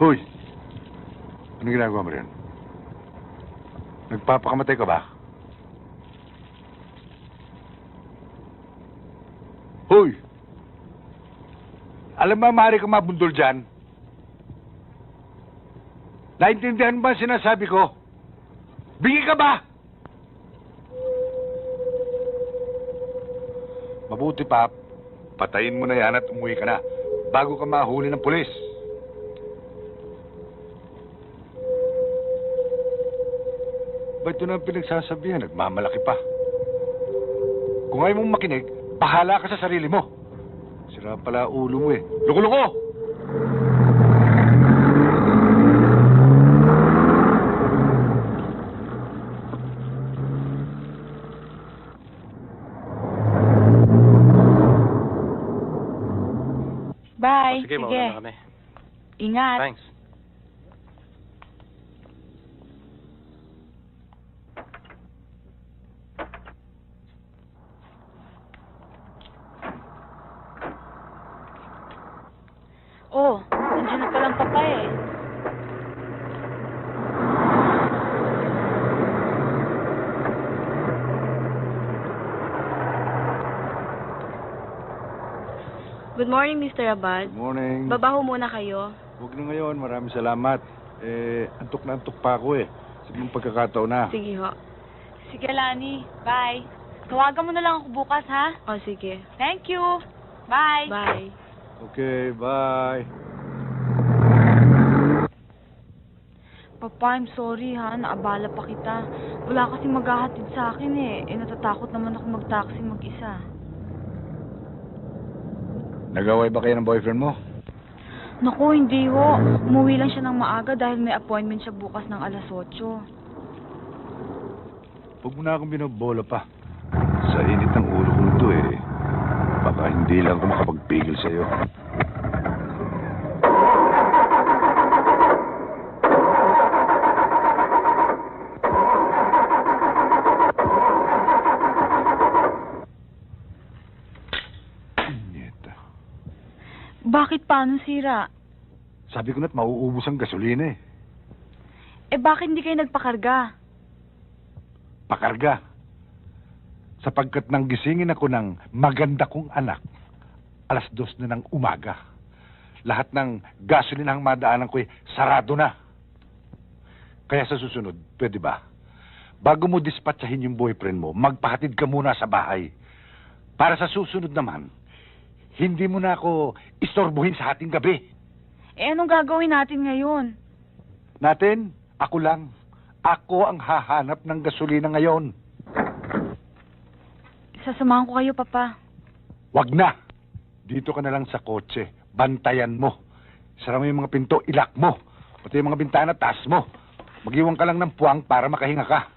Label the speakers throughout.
Speaker 1: Hoy! Anong ginagawa mo rin? Nagpapakamatay ka ba? Hoy! Alam mo, maaari kang mabundol dyan. Naintindihan ba ang sinasabi ko? Bingi ka ba? Mabuti pa, patayin mo na yan at umuwi ka na bago ka mahuli ng pulis. Ba't yun ang pinagsasabihan? Nagmamalaki pa. Kung ayaw mong makinig, bahala ka sa sarili mo. Sira pala ulo mo eh. Loko-loko!
Speaker 2: Bye.
Speaker 3: Sige, mauna na kami.
Speaker 2: Ingat.
Speaker 3: Thanks.
Speaker 2: Oh, nandiyan na palang papa eh.
Speaker 4: Good morning, Mr. Abad.
Speaker 1: Good morning.
Speaker 4: Babaho muna kayo.
Speaker 1: Huwag na ngayon. Maraming salamat. Antok na antok pa ako eh. Sige mong pagkakataon na.
Speaker 4: Sige ho.
Speaker 2: Sige, Lani. Bye. Tawagan mo na lang ako bukas, ha?
Speaker 4: O, sige.
Speaker 2: Thank you. Bye.
Speaker 4: Bye.
Speaker 1: Okay, bye.
Speaker 2: Papa, I'm sorry, ha? Naabala pa kita. Wala kasing maghahatid sa akin, eh. Natatakot naman ako mag-taxi mag-isa.
Speaker 1: Nag-away ba kayo ng boyfriend mo?
Speaker 2: Naku, hindi ho. Umuwi lang siya ng maaga dahil may appointment siya bukas ng alas 8.
Speaker 1: Huwag mo na akong binobola pa. Sa init ng ulo ko nito eh. Baka hindi lang ako makapagpigil sa'yo. Nyeta.
Speaker 2: Bakit paano sira?
Speaker 1: Sabi ko na't mauubos ang gasolina eh.
Speaker 2: Bakit hindi kayo nagpakarga?
Speaker 1: Pakarga. Sapagkat nang gisingin ako ng maganda kong anak, alas 2 na ng umaga. Lahat ng gasolinang madaanan ko sarado na. Kaya sa susunod, pwede ba? Bago mo dispatchahin yung boyfriend mo, magpahatid ka muna sa bahay. Para sa susunod naman, hindi mo na ako istorbohin sa hating gabi.
Speaker 2: Anong gagawin natin ngayon?
Speaker 1: Natin, ako lang. Ako ang hahanap ng gasolina ngayon.
Speaker 2: Sasamahan ko kayo, Papa.
Speaker 1: Wag na. Dito ka na lang sa kotse. Bantayan mo. Sara mo yung mga pinto, ilak mo. Pati yung mga bintana, taas mo. Mag-iwan ka lang ng puwang para makahinga ka.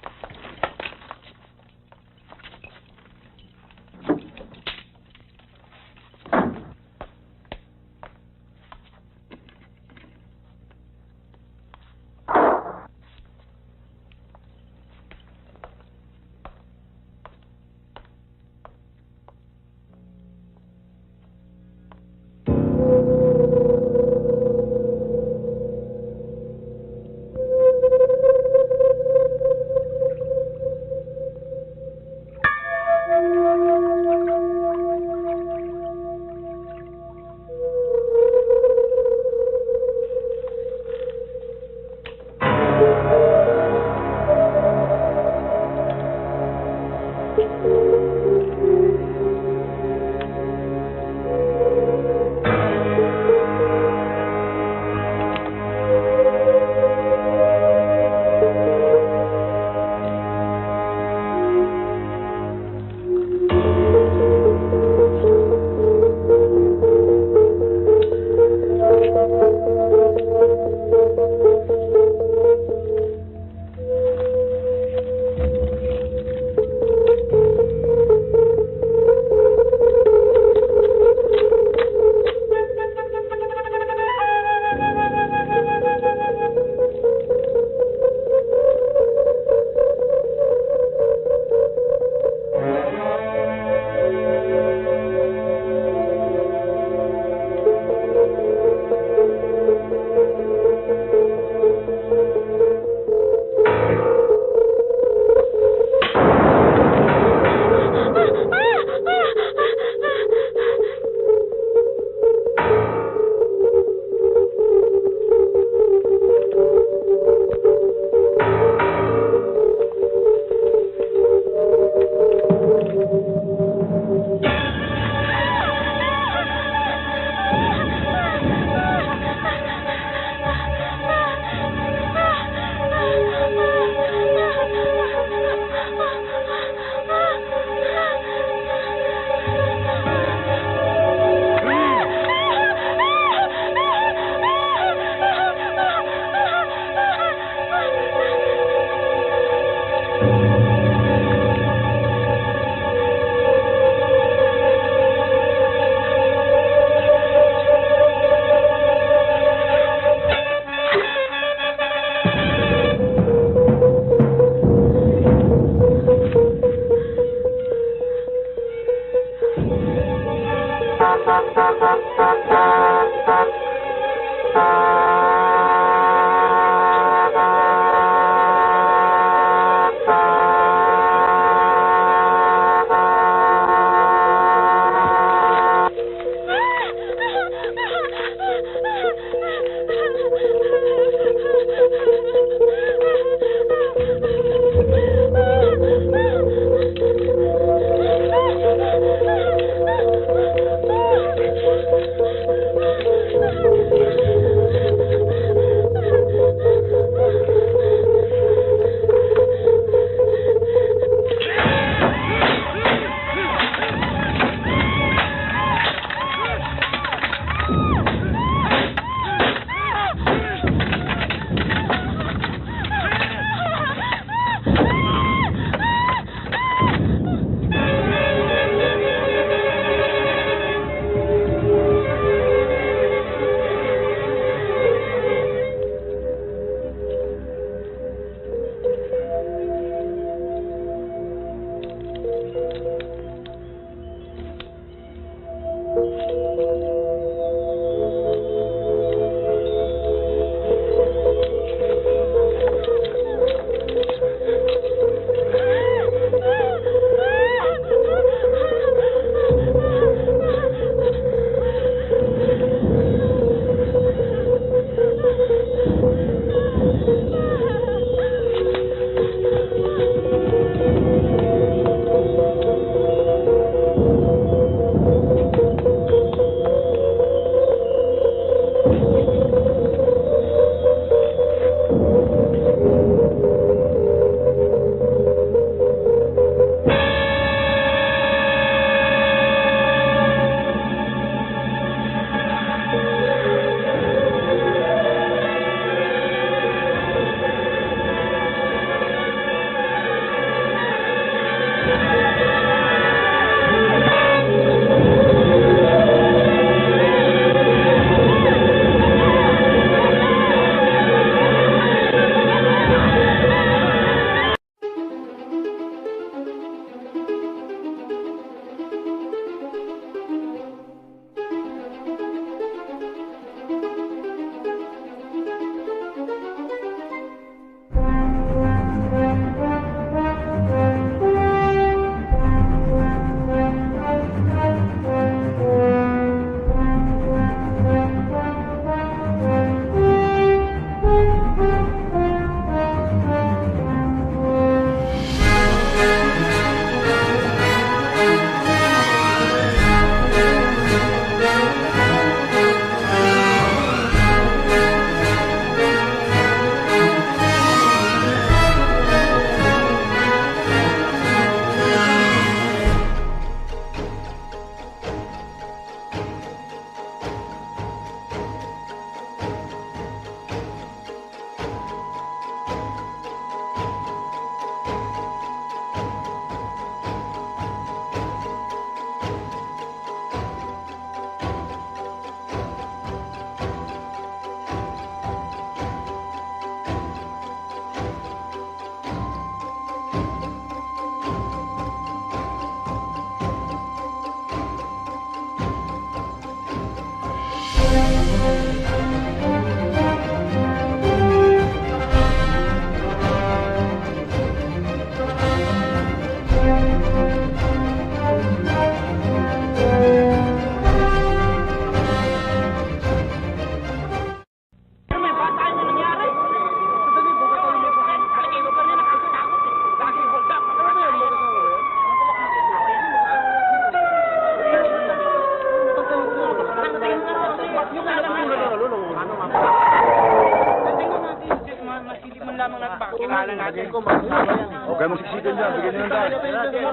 Speaker 3: Okay, magsiksikan dyan. Bigyan nyo ng dahil.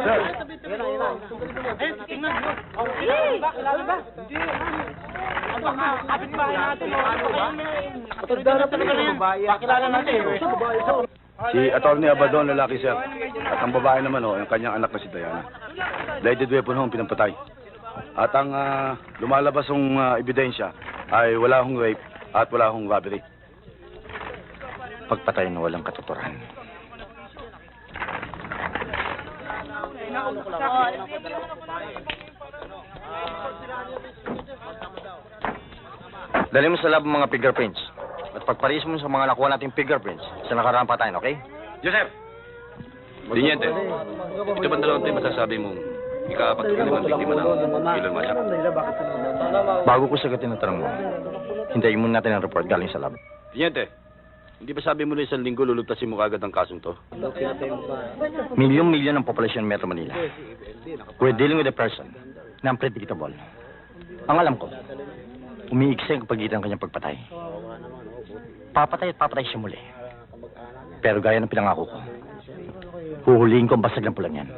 Speaker 3: Sir. Si Atty. Abadon, lalaki, sir. At ang babae naman, yung kanyang anak na si Diana. Lighted weapon hong pinampatay. At ang lumalabas hong ebidensya ay wala hong rape at wala hong robbery.
Speaker 5: Pagpatay na walang katuturan. Dali mo sa lab ang mga fingerprints. At pagparis mo sa mga nakuha nating fingerprints sa nakaraang patayan, okay?
Speaker 3: Joseph! Tiniente, ito ba dalawang tayo masasabi mong ikapagpagaling ng biktima ng Elon Musk?
Speaker 5: Bago ko sagutin ang tanong mo, hintayin muna natin ang report galing sa lab.
Speaker 3: Tiniente, hindi ba sabi mo na isang linggo lulugtasin mo kagad ang kasong to?
Speaker 5: Milyon-milyon ang populasyon ng Metro Manila. We're dealing with a person na unpredictable. Ang alam ko, umiigsa ang kapagitan ng kanyang pagpatay. Papatay at papatay siya muli. Pero gaya ng pinangako ko, huhulihin ko ang basag ng pulang yan.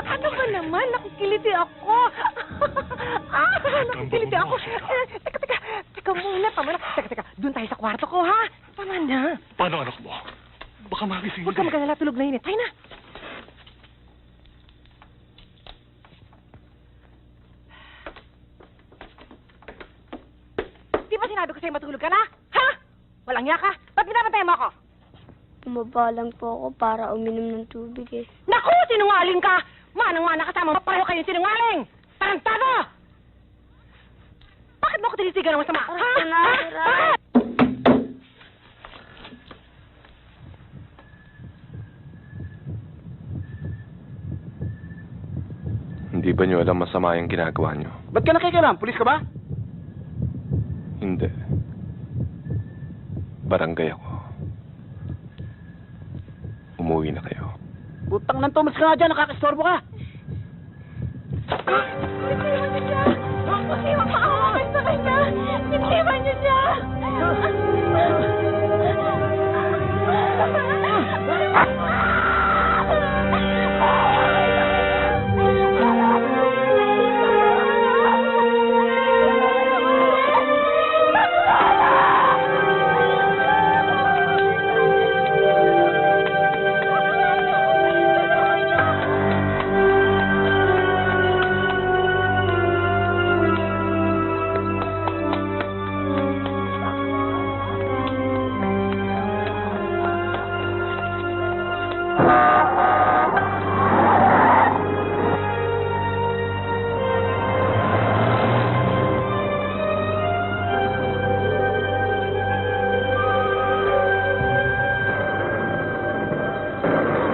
Speaker 6: Ano ba naman? Nakikiliti ako. Nakikiliti ako. Teka muna. Tama na. Teka. Doon tayo sa kwarto ko, ha? Tama na.
Speaker 1: Paano anak mo? Baka magising
Speaker 6: Huwag ka mag-alala. Tulog na yun, eh. Tayo na. Di ba sinabi ko sa'yo matulog ka na? Ha? Walang yaka? Ba't binabantayan mo ako?
Speaker 4: Bumaba lang po ako para uminom ng tubig eh.
Speaker 6: Naku! Sinungaling ka! Manang-mana kasama mo. Pareho kayong sinungaling! Tarantado! Bakit mo ako tinitigan ng masama? Ha? Ha?
Speaker 7: Hindi ba niyo alam masama yung ginagawa niyo?
Speaker 3: Ba't ka nakikialam? Pulis ka ba?
Speaker 7: Hindi. Barangay ako. Umuwi na kayo.
Speaker 3: Butang ng Thomas ka nga dyan, nakakistorbo ka.
Speaker 6: Ano ba yun?
Speaker 2: Hindi makakakit sa kanya! Iniwan niyo siya!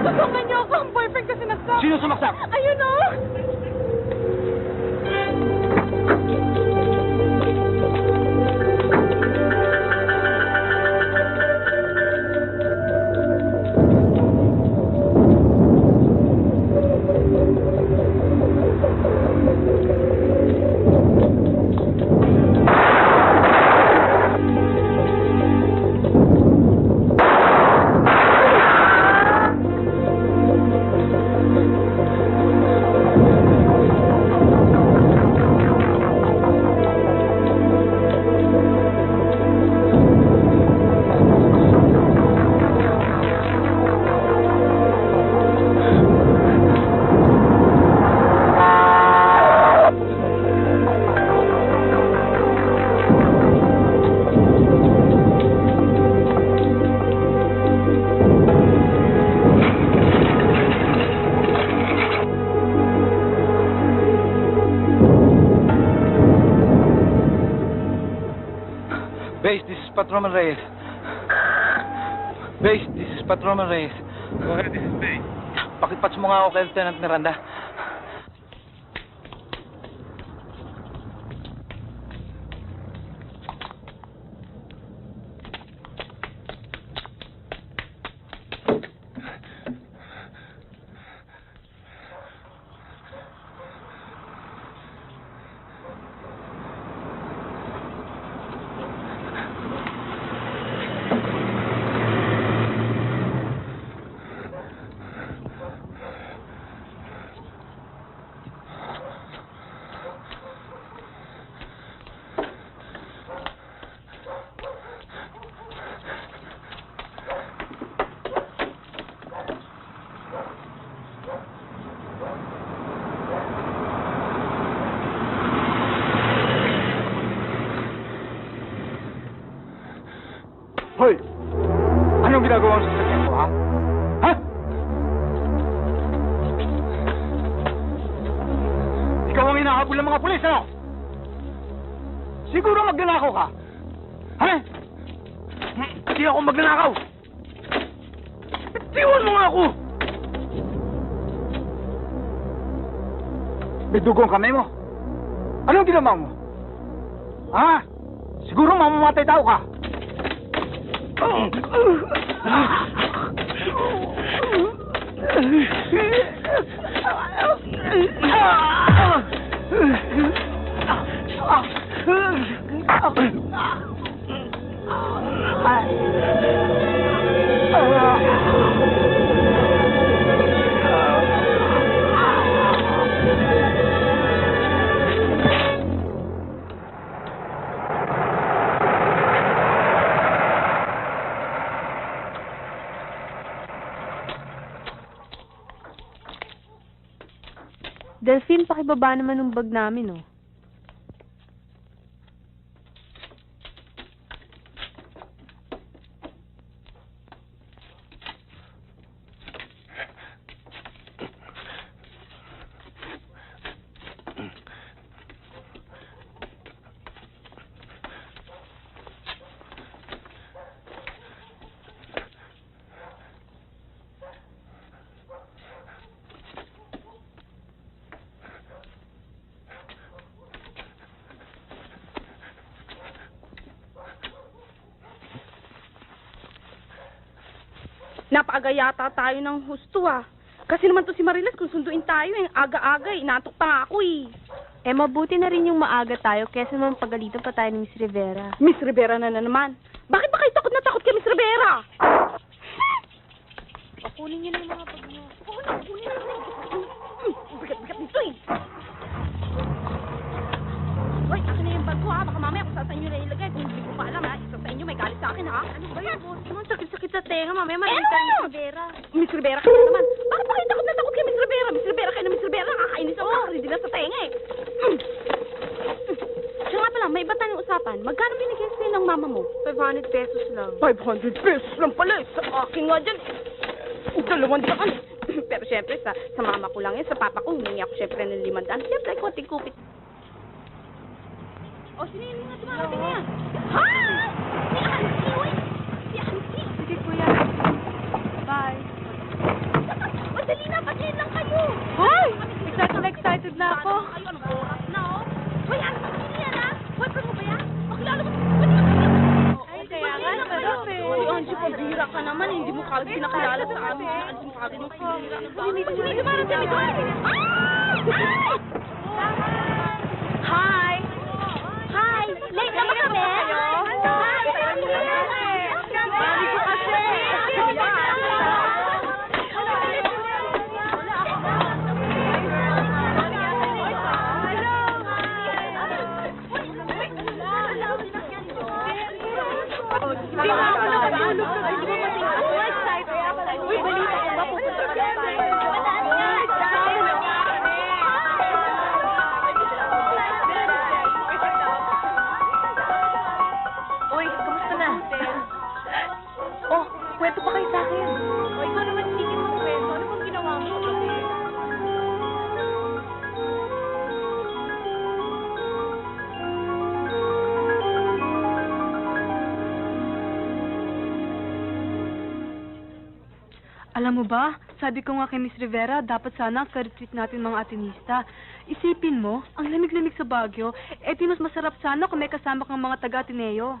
Speaker 2: Tulungan niyo ako! Ang boyfriend kasi nagsak!
Speaker 5: Sino sumaksak?
Speaker 2: Ayun o!
Speaker 5: Base, this is Patrolman Reyes. Base, this is Patrolman Reyes. Go ahead, this is Base. Pakipatch mo nga ako kay Lieutenant Miranda. Hoy! Anong ginagawa mo sa sasakyan ko, ha? Ha? Ikaw ang hinahabol ng mga pulis, ano? Siguro magnanakaw ka? Ha? Hindi ako magnanakaw! Tiwan mo nga ako! May dugo ang kamay mo. Anong ginawa mo? Ha? Siguro mamamatay tao ka.
Speaker 4: Delphine, pakibaba naman ng bag namin, oh.
Speaker 2: Napaaga yata tayo ng husto ah. Kasi naman to si Marilas kung sunduin tayo eh. Aga-aga eh. Inatok pa nga ako eh.
Speaker 4: Eh, mabuti na rin yung maaga tayo kesa naman pagalitan pa tayo ni Miss Rivera.
Speaker 6: Miss Rivera na naman. Bakit ba kayo takot na takot kay Miss Rivera?
Speaker 4: Kunin niyo na yung mga pag niyo.
Speaker 6: Kunin na. Bigat-bigat nito eh. Hoy, akin na yung bag ko ha. Baka mamaya kung saan sa inyo na ilagay. Kung hindi ko pa alam ha. Isa sa inyo may galit sa akin ha. Ano ba yan?
Speaker 4: Naman, sakit-sakit sa tenga. Mamaya marinig tayo ni Miss Rivera.
Speaker 6: Miss Rivera ka na naman. Bakit ba kayo takot na takot kay Miss Rivera? Miss Rivera kayo na Miss Rivera. Nakakainis ako. Hindi na sa tenga eh.
Speaker 4: Siya nga pala, may iba tayong usapan. Magkano binigay sa'yo ng mama mo? 500 pesos lang.
Speaker 6: 500 pesos lang pala eh. Sa akin nga dyan. 200. Pero syempre, sa mama ko lang yan. Sa papa ko, humingi ako syempre ng 500. Syempre, konting kupit. O, sino yung mga tumarating na yan? Ha? Si Auntie, uy! Si Auntie!
Speaker 2: Sige, kuya. Bye.
Speaker 6: Madali na, pagkain lang kayo!
Speaker 2: Hi! Excited na ako.
Speaker 6: Ay, anong oras na, oh? Hoy, ano ba yan, ha? Boyfriend mo ba yan? Makilala mo?
Speaker 2: Ay, kaya nga, sarap eh.
Speaker 6: Uy, Angie, pabira ka naman. Hindi mo kagad pinakilala sa amin. Hindi mo kagad yung pabira. Hindi dumarang kami doon.
Speaker 4: Hi! Hi! Late na ba kami? Hi!
Speaker 2: Bali ko kasi. Hindi nga ako nakatulog ka. Hindi mo matingin. Ako excited. Uy, balita ko ba? Pupunta ka na tayo. Uy, kamusta na? Oh, kwento pa kayo sa akin. O, ikaw naman hindi mo kwento. Ano bang ginawa mo? Alam mo ba, sabi ko nga kay Miss Rivera, dapat sana ka-retreat natin mga atinista. Isipin mo, ang lamig-lamig sa Baguio, di mas masarap sana kung may kasama kang mga taga-Ateneo.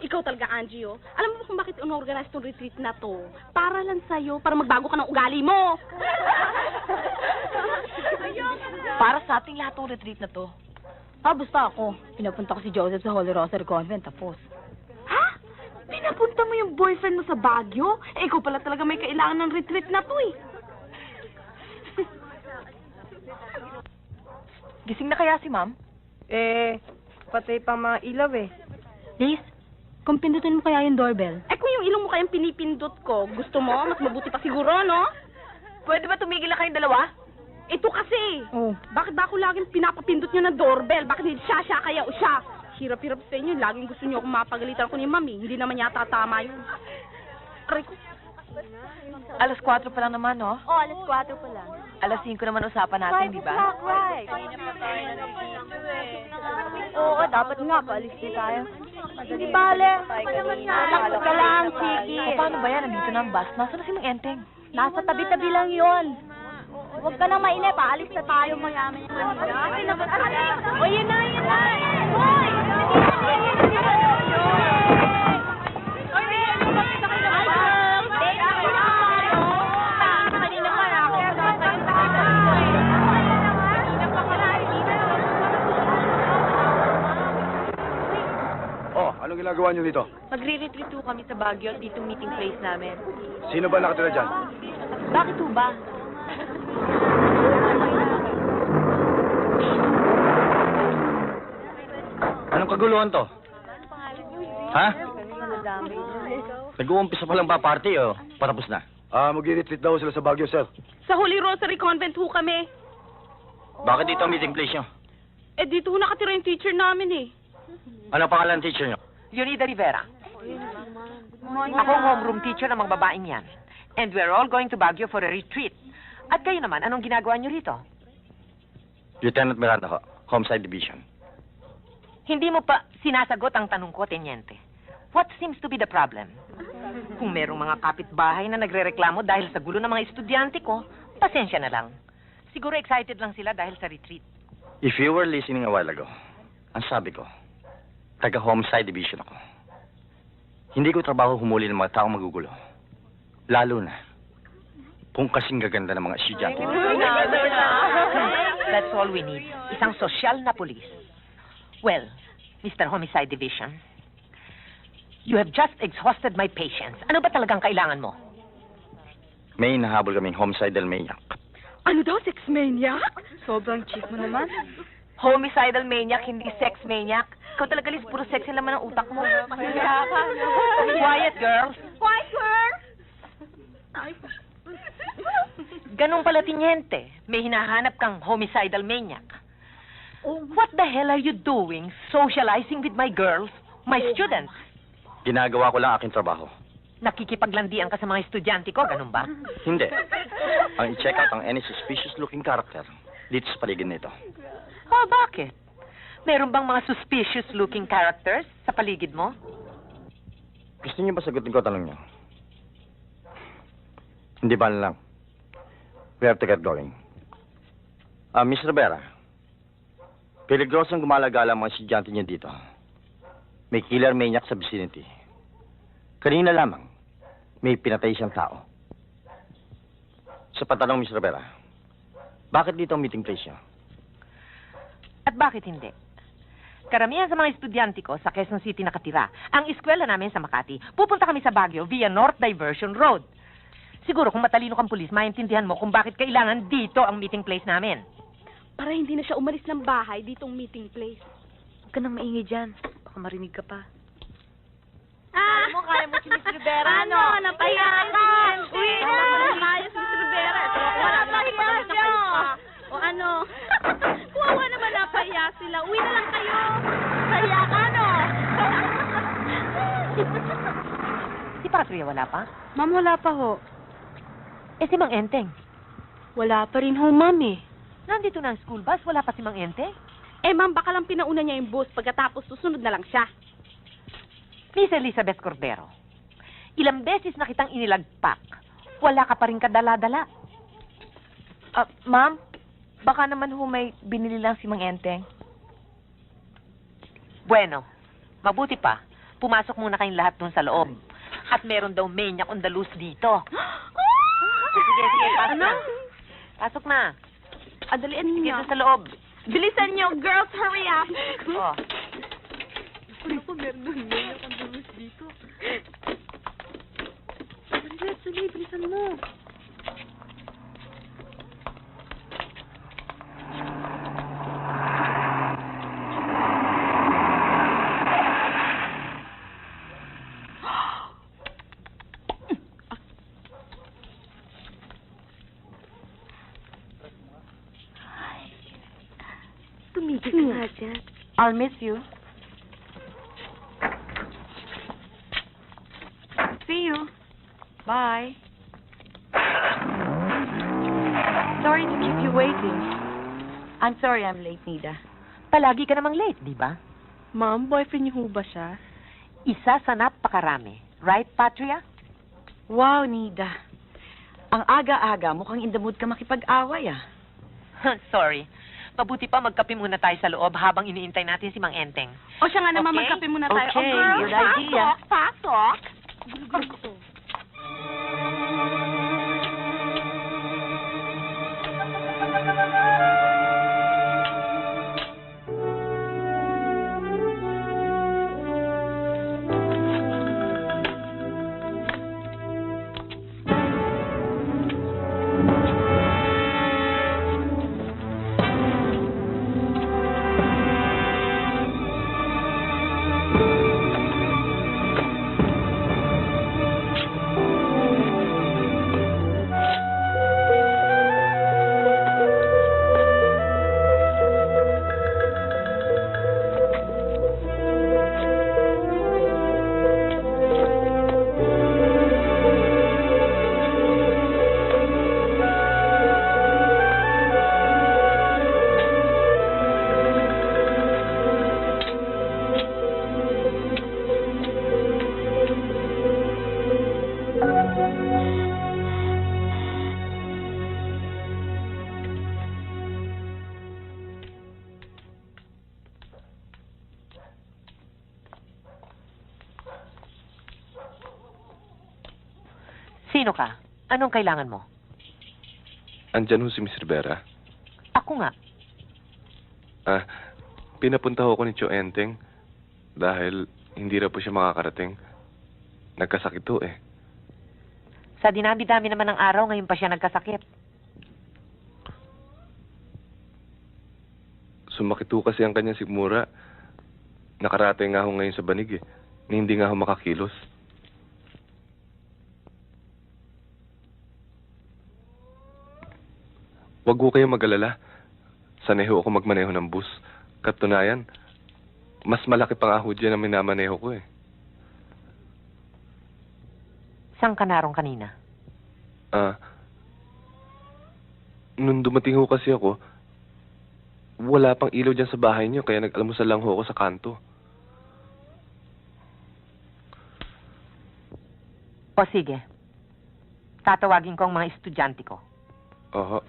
Speaker 6: Ikaw talaga, Angie, oh. Alam mo kung bakit unorganize tong retreat na to? Para lang sa'yo, para magbago ka ng ugali mo.
Speaker 2: Para sa ating lahat ng retreat na to.
Speaker 4: Basta ako. Pinapunta ko si Joseph sa Holy Rosary Convent, tapos.
Speaker 6: Ha? Pinapunta mo yung boyfriend mo sa Baguio? Ikaw pala talaga may kailangan ng retreat na to, eh.
Speaker 2: Gising na kaya si ma'am?
Speaker 6: Patay pang mga ilaw, eh.
Speaker 4: Liz, kung pindutin mo kaya yung doorbell.
Speaker 6: Kung yung ilong mo kayang pinipindot ko, gusto mo? Mas mabuti pa siguro, no?
Speaker 2: Pwede ba tumigil na kayong dalawa?
Speaker 6: Ito kasi.
Speaker 4: Oh.
Speaker 6: Bakit ba ako laging pinapapindot nyo ng doorbell? Bakit hindi siya kaya o siya? Hirap-hirap sa inyo. Laging gusto nyo akong mapagalitan ko ni Mami. Hindi naman yata tama yun. Aray ko.
Speaker 2: Alas 4 pa lang naman, no?
Speaker 4: Oh, alas 4 pa lang.
Speaker 2: Alas 5 naman usapan natin, di ba?
Speaker 4: Right. Oo, dapat nga, paalis din tayo. Hindi bale. Relax ka lang, Chiki.
Speaker 2: O, paano ba yan? Nandito na ang bus. Nasaan na si Mang Enteng?
Speaker 4: Nasa tabi-tabi lang yon. Huwag ka na mainip, aalis na tayo maya-maya. O, yun na, yun na. Hoy!
Speaker 3: Oh, anong ginagawa niyo dito?
Speaker 2: Magre-retreat po kami sa Baguio at dito meeting place namin.
Speaker 3: Sino ba nakatira dyan?
Speaker 2: Bakit po ba?
Speaker 5: Anong kaguluhan to? Ha? Nag-uumpisa pa lang ba party o patapos na?
Speaker 3: Mag-retreat daw sila sa Baguio, sir.
Speaker 6: Sa Holy Rosary Convent ho kami.
Speaker 5: Bakit dito ang meeting place nyo?
Speaker 6: Dito ho nakatira yung teacher namin, eh.
Speaker 5: Ano pangalan ng teacher nyo?
Speaker 8: Leonida Rivera. Ako ang homeroom teacher ng mga babaeng yan. And we're all going to Baguio for a retreat. At kayo naman, anong ginagawa nyo rito?
Speaker 5: Lieutenant Miranda ho, Homicide Division.
Speaker 8: Hindi mo pa sinasagot ang tanong ko, Teniente. What seems to be the problem? Kung merong mga kapitbahay na nagrereklamo dahil sa gulo ng mga estudyante ko, pasensya na lang. Siguro excited lang sila dahil sa retreat.
Speaker 5: If you were listening a while ago, ang sabi ko, taga-Homicide Division ako. Hindi ko trabaho humuli ng mga taong magugulo. Lalo na, kung kasing gaganda ng mga estudyante.
Speaker 8: That's all we need. Isang sosyal na pulis. Well, Mr. Homicide Division, you have just exhausted my patience. Ano ba talagang kailangan mo?
Speaker 5: May hinahabol kaming homicidal maniac.
Speaker 6: Ano daw, sex maniac?
Speaker 2: Sobrang cheap mo naman.
Speaker 8: Homicidal maniac, hindi sex maniac. Ikaw talaga, Liz, puro sex yung laman ng utak mo. Quiet, girls.
Speaker 6: Quiet, girl!
Speaker 8: Ganun pala, Tiniente. May hinahanap kang homicidal maniac. What the hell are you doing socializing with my girls, my students?
Speaker 5: Ginagawa ko lang aking trabaho.
Speaker 8: Nakikipaglandian ka sa mga estudyante ko, ganun ba?
Speaker 5: Hindi. Ang i-check out ang any suspicious-looking character dito sa paligid nito.
Speaker 8: Oh, bakit? Meron bang mga suspicious-looking characters sa paligid mo?
Speaker 5: Gusto niyo ba sagutin ko ang tanong niyo? Hindi ba lang? We have to get going. Miss Rivera, peligrosong gumalagala ang mga estudyante niyo dito. May killer maniac sa vicinity. Kanina lamang, may pinatay siyang tao. Sa patanong, Miss Rivera, bakit dito ang meeting place niyo?
Speaker 8: At bakit hindi? Karamihan sa mga estudyante ko sa Quezon City nakatira. Ang eskwela namin sa Makati. Pupunta kami sa Baguio via North Diversion Road. Siguro kung matalino kang pulis, maintindihan mo kung bakit kailangan dito ang meeting place namin.
Speaker 6: Para hindi na siya umalis ng bahay ditong meeting place.
Speaker 2: Huwag ka nang maingay dyan. Baka marinig ka pa.
Speaker 4: Ah! Kaya mo si Miss Rivera,
Speaker 6: Ano? Napahiya ka! Uwi na! Kaya si Miss Rivera. Wala napahiya siya! O ano? Kuwawa naman napahiya sila. Uwi na lang kayo! Pahiya ka, no?
Speaker 8: Si Patria wala pa?
Speaker 2: Ma'am, wala pa ho.
Speaker 8: Eh si Mang Enteng.
Speaker 2: Wala pa rin ho, ma'am eh.
Speaker 8: Nandito na ang school bus, wala pa si Mang Enteng.
Speaker 6: Eh, ma'am, baka lang pinauna niya yung bus pagkatapos susunod na lang siya.
Speaker 8: Miss Elizabeth Cordero, ilang beses na kitang inilagpak. Wala ka pa rin kadala-dala.
Speaker 2: Ma'am, baka naman ho may binili lang si Mang Enteng.
Speaker 8: Bueno, mabuti pa. Pumasok muna kayong lahat dun sa loob. At meron daw maniac on the loose dito. Sige, pasok na. Pasok na.
Speaker 6: Adalian
Speaker 8: Sige
Speaker 6: niyo.
Speaker 8: dun sa loob.
Speaker 6: Bilisan niyo, girls, hurry up!
Speaker 8: Oh.
Speaker 2: Ano po, meron nang ngayon ang dalos dito. Sali, bilisan mo. Tumigil ka nga dyan. I'll miss you. See you. Bye. Sorry to keep you waiting. I'm sorry I'm late, Nida.
Speaker 8: Palagi ka namang late, di ba?
Speaker 2: Ma'am, boyfriend niyo ho ba siya?
Speaker 8: Isa sa napakarami. Right, Patria?
Speaker 2: Wow, Nida. Ang aga-aga, mukhang in the mood ka makipag-away, ah.
Speaker 8: Sorry. Mabuti pa magkape muna tayo sa loob habang iniintay natin si Mang Enteng.
Speaker 6: O siya nga naman,
Speaker 8: Okay.
Speaker 6: magkape muna tayo.
Speaker 2: Okay,
Speaker 6: O, girls,
Speaker 2: good idea.
Speaker 6: pasok!
Speaker 8: Sino ka? Anong kailangan mo?
Speaker 7: Andyan ho si Miss Rivera.
Speaker 8: Ako nga.
Speaker 7: Pinapunta ho ko ni Tio Enteng dahil hindi na po siya makakarating. Nagkasakit ho eh.
Speaker 8: Sa dinami-dami naman ng araw, ngayon pa siya nagkasakit.
Speaker 7: Sumakit ho kasi ang kanyang sigmura. Nakaratay nga ho ngayon sa banig eh. Ni hindi nga ho makakilos. Wag ho kayo mag-alala. Sanay ho ako magmaneho ng bus. Katunayan, mas malaki pa nga ho dyan ang minamaneho ko eh.
Speaker 8: Saan ka narong kanina?
Speaker 7: Nung dumating ho kasi ako, wala pang ilaw dyan sa bahay niyo, kaya nag-almusal lang ho ako sa kanto.
Speaker 8: O sige. Tatawagin ko ang mga estudyante ko.
Speaker 7: Oho.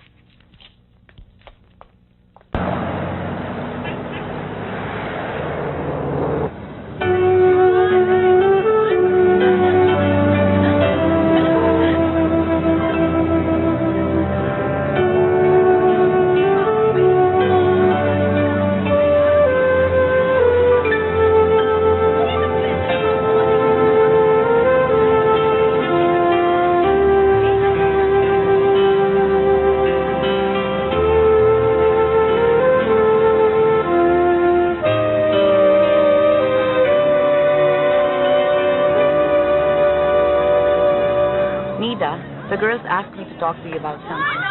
Speaker 9: The girls asked me to talk to you about something.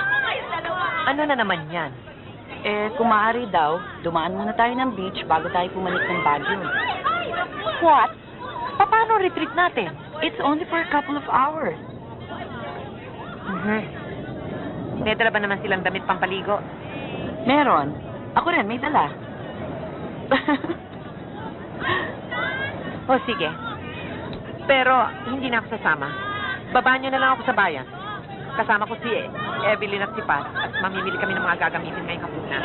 Speaker 8: Ano na naman yan?
Speaker 9: Kung maaari daw, dumaan muna tayo ng beach bago tayo pumanik ng Baguio.
Speaker 8: What? Paano retreat natin?
Speaker 9: It's only for a couple of hours.
Speaker 8: May dala ba naman silang damit pampaligo?
Speaker 9: Meron. Ako rin, may dala.
Speaker 8: O sige. Pero hindi na ako sasama. Babaan niyo na lang ako sa bayan. Kasama ko si Evelyn at si Pat at mamimili kami ng mga gagamitin ngayong hapunan.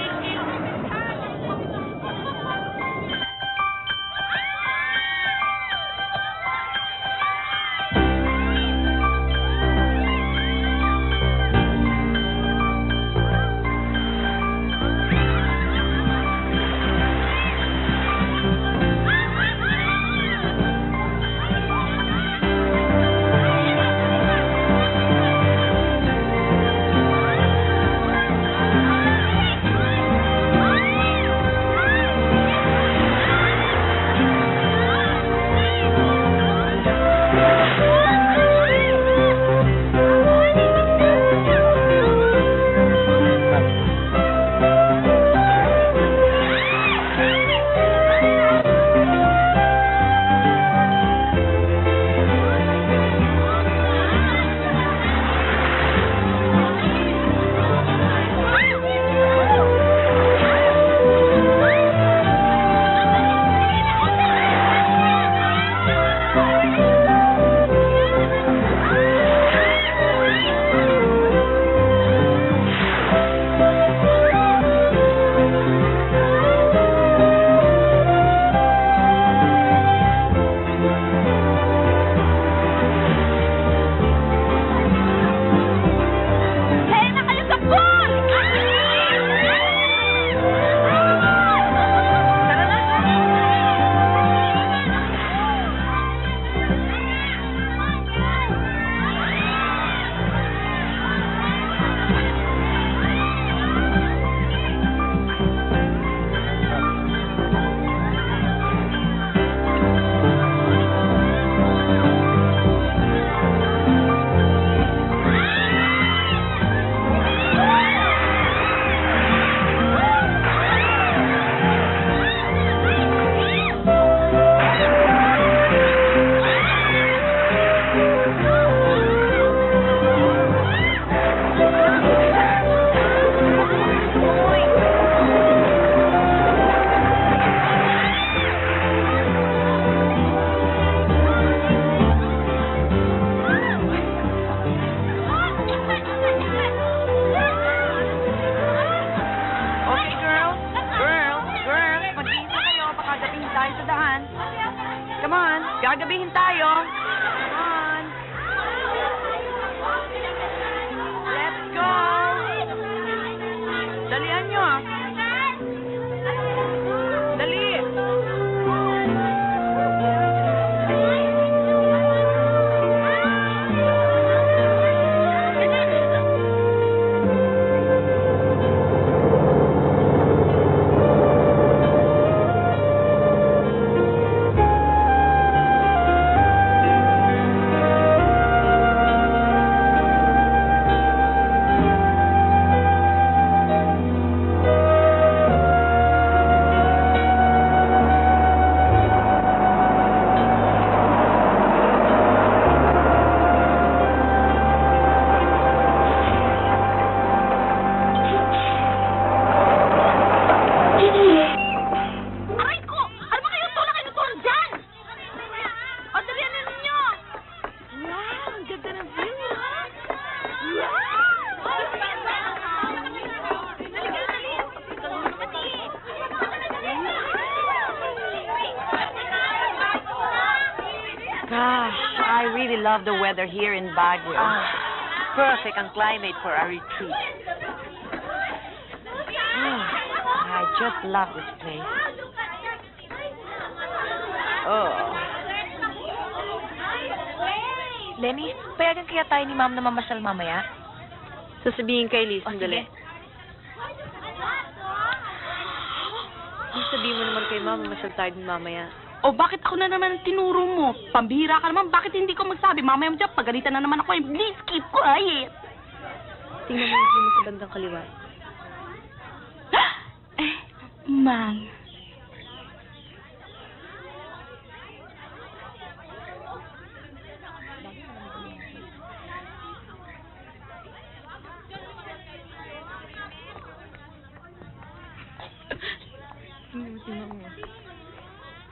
Speaker 9: I really love the weather here in Baguio.
Speaker 8: Perfect ang climate for our retreat.
Speaker 9: I just love this place. Oh.
Speaker 6: Lenny, payagan kaya tayo ni Ma'am na mamasyal mamaya?
Speaker 2: Sasabihin kay Liz,
Speaker 6: sandali.
Speaker 2: Sabihin mo naman kay Ma'am, masyal tayo din mamaya.
Speaker 6: O bakit ako na naman tinuro mo? Pambihira ka naman, bakit hindi ko magsabi? Mamaya mo dyan, pagalitan na naman ako. Please keep quiet.
Speaker 2: Tingnan mo yung view mo sa bandang kaliwa.
Speaker 6: Ma'am.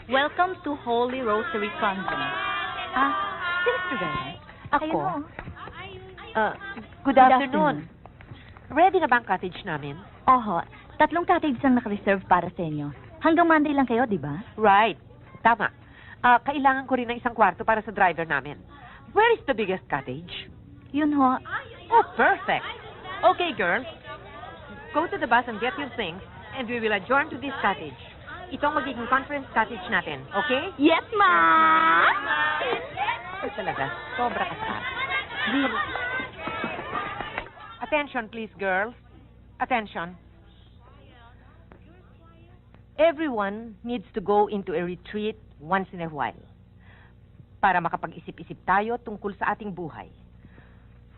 Speaker 4: Welcome to Holy Rosary Convent.
Speaker 8: Sister Vera, ako. Good
Speaker 4: Good
Speaker 8: afternoon. Ready na ba ang cottage namin?
Speaker 4: Oho, 3 cottage ang naka-reserve para sa inyo. Hanggang Monday lang kayo, di ba?
Speaker 8: Right. Tama. Kailangan ko rin ng 1 kwarto para sa driver namin. Where is the biggest cottage?
Speaker 4: Yun ho.
Speaker 8: Oh, perfect. Okay, girls. Go to the bus and get your things, and we will adjourn to this cottage. Itong magiging conference cottage natin, okay?
Speaker 6: Yes, Ma'am.
Speaker 8: Ay, talaga. Sobra ka sa akin. Attention, please, girls. Attention. Everyone needs to go into a retreat once in a while para makapag-isip-isip tayo tungkol sa ating buhay.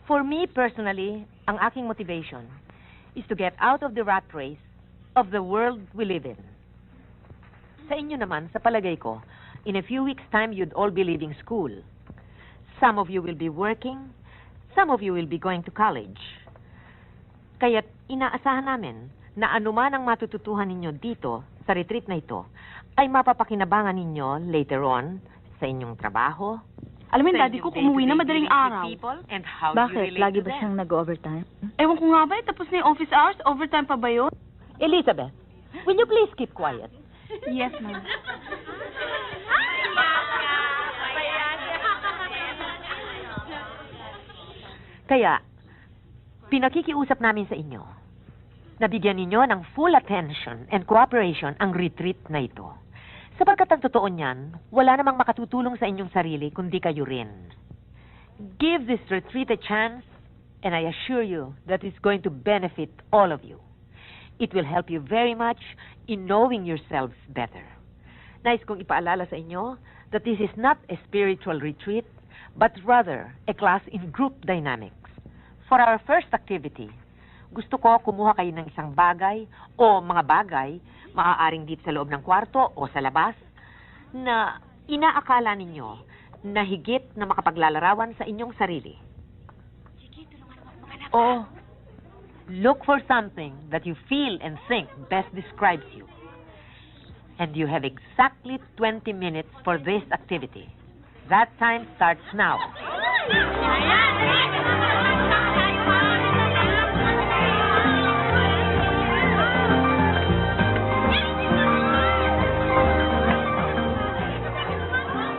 Speaker 8: For me, personally, ang aking motivation is to get out of the rat race of the world we live in. Sa inyo naman, sa palagay ko, in a few weeks' time, you'd all be leaving school. Some of you will be working, some of you will be going to college. Kaya't inaasahan namin na anuman ang matututuhan ninyo dito sa retreat na ito ay mapapakinabangan ninyo later on sa inyong trabaho.
Speaker 6: Alam mo yung
Speaker 8: sa
Speaker 6: daddy
Speaker 8: inyong
Speaker 6: ko, umuwi na
Speaker 8: day-to-day
Speaker 6: madaling
Speaker 8: dealings with
Speaker 6: araw.
Speaker 8: people and how you
Speaker 4: Bakit?
Speaker 8: relate
Speaker 4: Lagi
Speaker 8: to
Speaker 4: ba
Speaker 8: them.
Speaker 4: siyang nag-overtime?
Speaker 6: Ewan ko nga ba, tapos na yung office hours, overtime pa ba yun?
Speaker 8: Elizabeth, will you please keep quiet?
Speaker 6: Yes, ma'am.
Speaker 8: Kaya, pinakikiusap namin sa inyo na bigyan ninyo ng full attention and cooperation ang retreat na ito. Sapagkat ang totoo niyan, wala namang makatutulong sa inyong sarili kundi kayo rin. Give this retreat a chance and I assure you that it's going to benefit all of you. It will help you very much in knowing yourselves better. Nais kong ipaalala sa inyo that this is not a spiritual retreat, but rather a class in group dynamics. For our first activity, gusto ko kumuha kayo ng isang bagay o mga bagay, maaaring dito sa loob ng kwarto o sa labas, na inaakala ninyo na higit na makapaglalarawan sa inyong sarili. O, look for something that you feel and think best describes you. And you have exactly 20 minutes for this activity. That time starts now.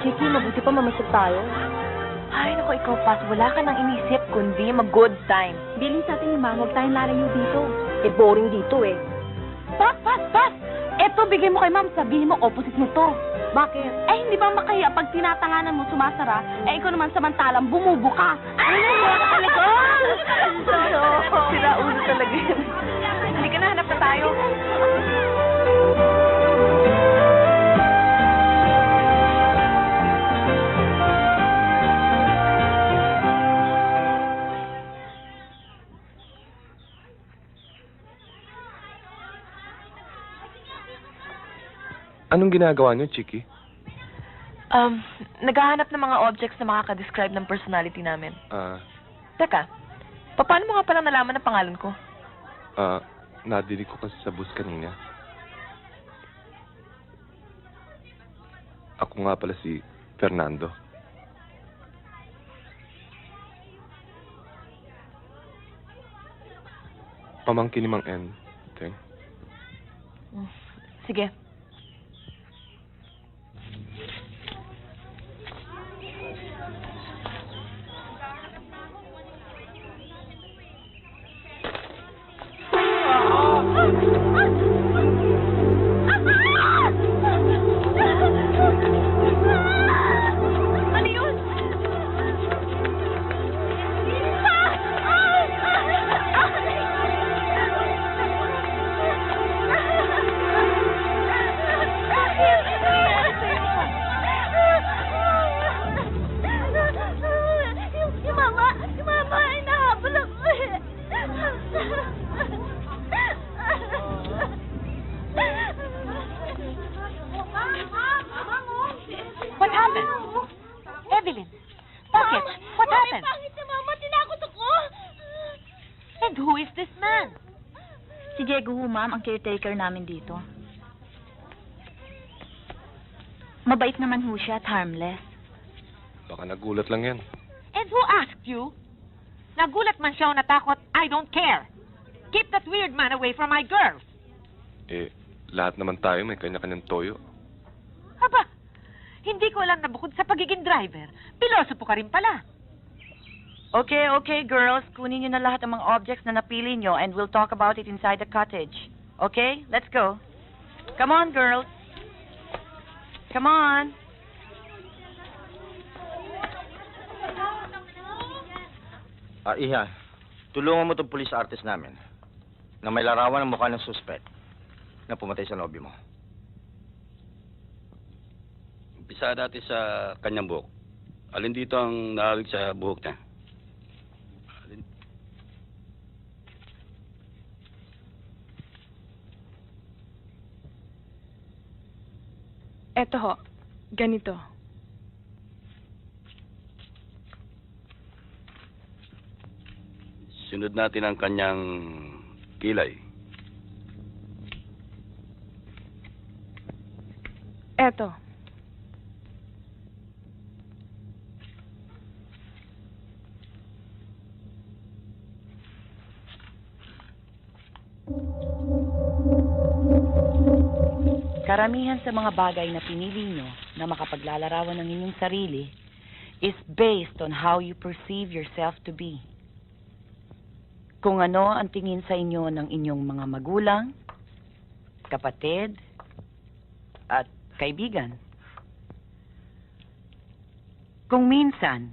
Speaker 4: Chiki, mabuti pa mamasyal tayo.
Speaker 6: Ay, naku, ikaw, Pas. Wala ka nang inisip, kundi mag-good time.
Speaker 4: Bilhin sa atin ni Ma'am, huwag tayong lalayo dito. Boring dito eh.
Speaker 6: Pas! Eto, bigay mo kay Ma'am, sabihin mo, opposite mo to.
Speaker 4: Bakit?
Speaker 6: Hindi ba makahiya pag tinatanganan mo sumasara, ikaw naman samantalang bumubuka. Ay, nahiya ka talaga! Sira ulo talaga yun. Hindi ka na, hanap na tayo.
Speaker 7: Anong ginagawa niyo, Chiki?
Speaker 2: Naghahanap ng mga objects na makaka-describe ng personality namin.
Speaker 7: Ah,
Speaker 2: Teka, paano mo nga palang nalaman ang pangalan ko?
Speaker 7: Nadinig ko kasi sa bus kanina. Ako nga pala si Fernando. Pamangkin ni Mang N. Teng.
Speaker 2: Sige.
Speaker 4: Si Diego ho, ma'am, ang caretaker namin dito. Mabait naman ho siya at harmless.
Speaker 7: Baka nagulat lang yan.
Speaker 8: And who asked you? Nagulat man siya o natakot, I don't care. Keep that weird man away from my girls.
Speaker 7: Eh, lahat naman tayo may kanya-kanyang toyo.
Speaker 8: Aba, hindi ko alam na bukod sa pagiging driver, piloso po ka rin pala.
Speaker 9: Okay, girls. Kunin niyo na lahat ng mga objects na napili niyo and we'll talk about it inside the cottage. Okay? Let's go. Come on, girls. Come on.
Speaker 5: Iha, tulungan mo itong police artist namin na may larawan ng mukha ng suspect na pumatay sa nobyo mo.
Speaker 3: Umpisa dati sa kanyang buhok. Alin dito ang naalig sa buhok niya?
Speaker 2: Eto ho, ganito.
Speaker 3: Sunod natin ang kanyang kilay.
Speaker 2: Eto.
Speaker 9: Karamihan sa mga bagay na pinili nyo na makapaglalarawan ng inyong sarili is based on how you perceive yourself to be. Kung ano ang tingin sa inyo ng inyong mga magulang, kapatid, at kaibigan. Kung minsan,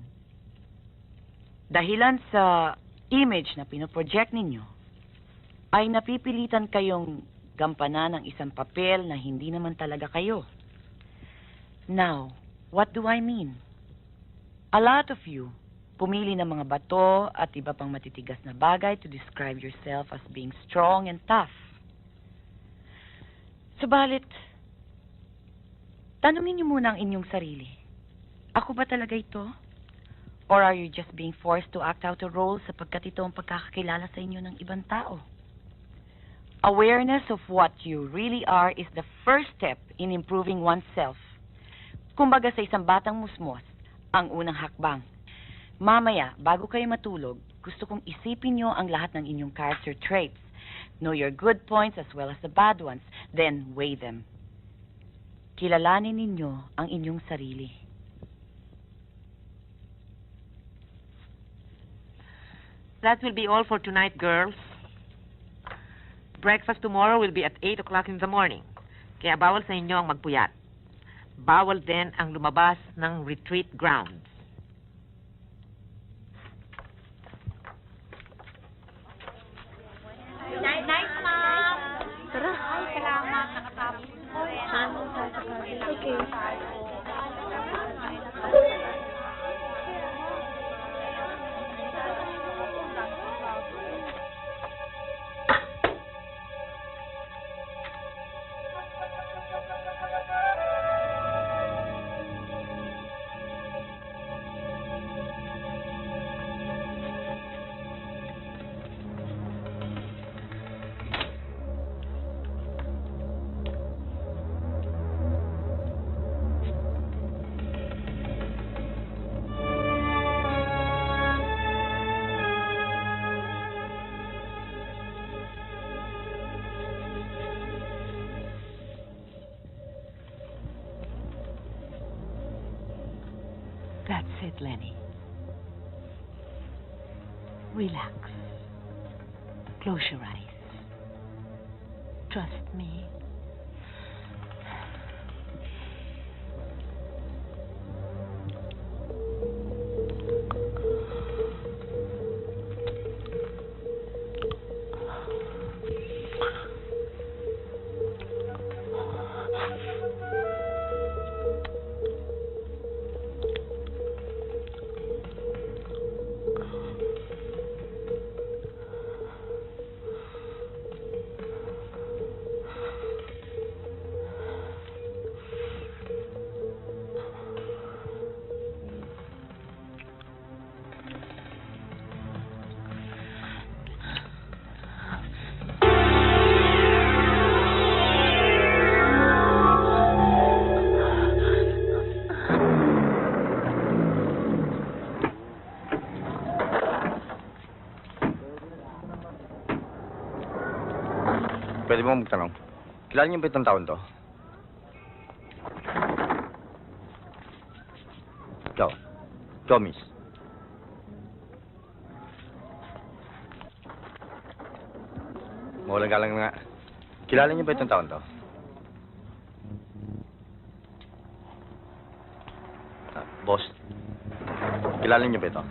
Speaker 9: dahilan sa image na pinoproject ninyo, ay napipilitan kayong gampanan ng isang papel na hindi naman talaga kayo. Now, what do I mean? A lot of you pumili ng mga bato at iba pang matitigas na bagay to describe yourself as being strong and tough. Subalit, tanungin niyo muna ang inyong sarili. Ako ba talaga ito? Or are you just being forced to act out a role sapagkat ito ang pagkakakilala sa inyo ng ibang tao? Awareness of what you really are is the first step in improving oneself. Kumbaga sa isang batang musmos, ang unang hakbang. Mamaya, bago kayo matulog, gusto kong isipin nyo ang lahat ng inyong character traits. Know your good points as well as the bad ones, then weigh them. Kilalanin ninyo ang inyong sarili.
Speaker 8: That will be all for tonight, girls. Breakfast tomorrow will be at 8 o'clock in the morning. Kaya bawal sa inyo ang magpuyat. Bawal din ang lumabas ng retreat grounds.
Speaker 6: Nice, ma'am.
Speaker 2: Tara.
Speaker 6: Ay, salamat. Nakatapos.
Speaker 2: Okay.
Speaker 8: That's it, Lenny. Relax. Close your eyes. Trust me.
Speaker 5: Pwede mo magtanong. Kilala niyo ba itong taon to? Ikaw. Ikaw, miss. Mawalang galang nga. Kilala niyo ba itong taon to? Boss. Kilala niyo ba ito?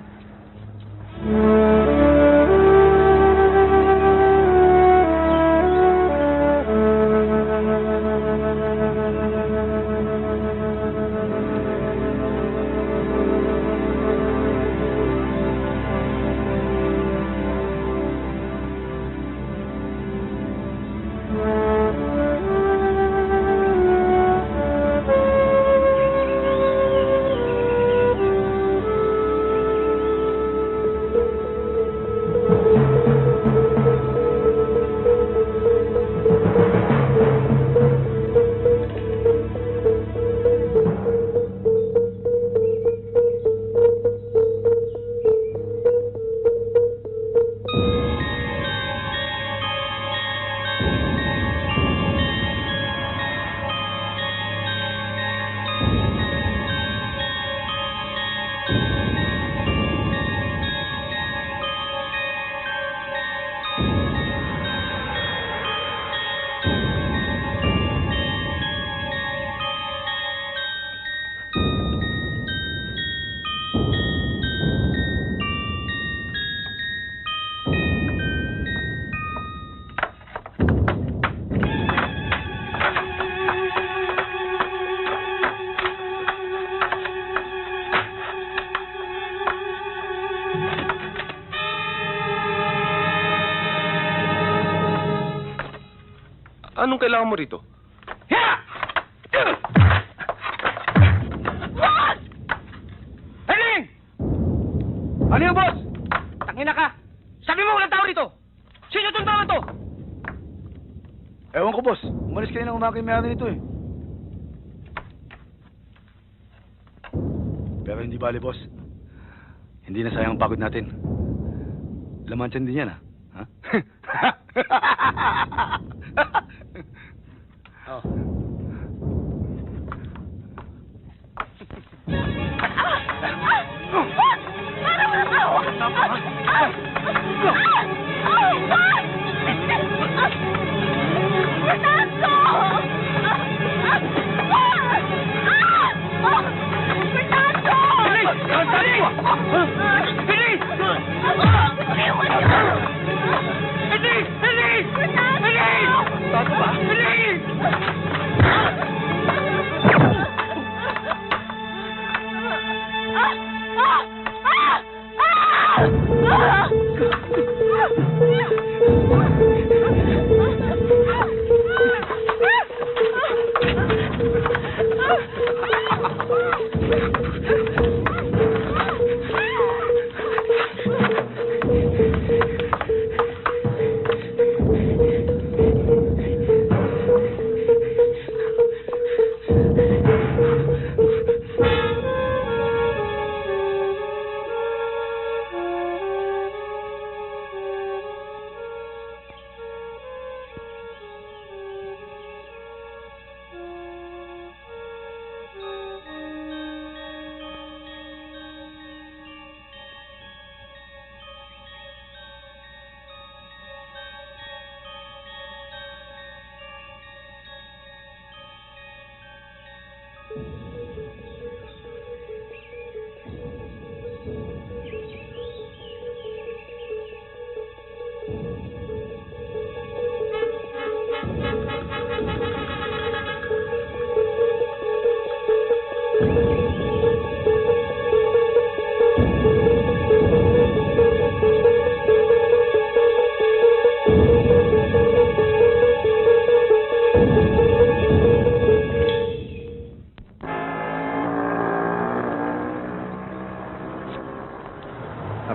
Speaker 7: Anong kailangan mo rito?
Speaker 5: Henning! Ano yung boss? Tangina ka! Sabi mo walang tao rito! Sino itong tao to?
Speaker 3: Ewan ko, boss. Umalis kayo ng umaga yung mayari nito eh. Pero hindi bali, boss. Hindi na sayang ang pagod natin. Laman tiyan din yan, ha?
Speaker 5: Oh.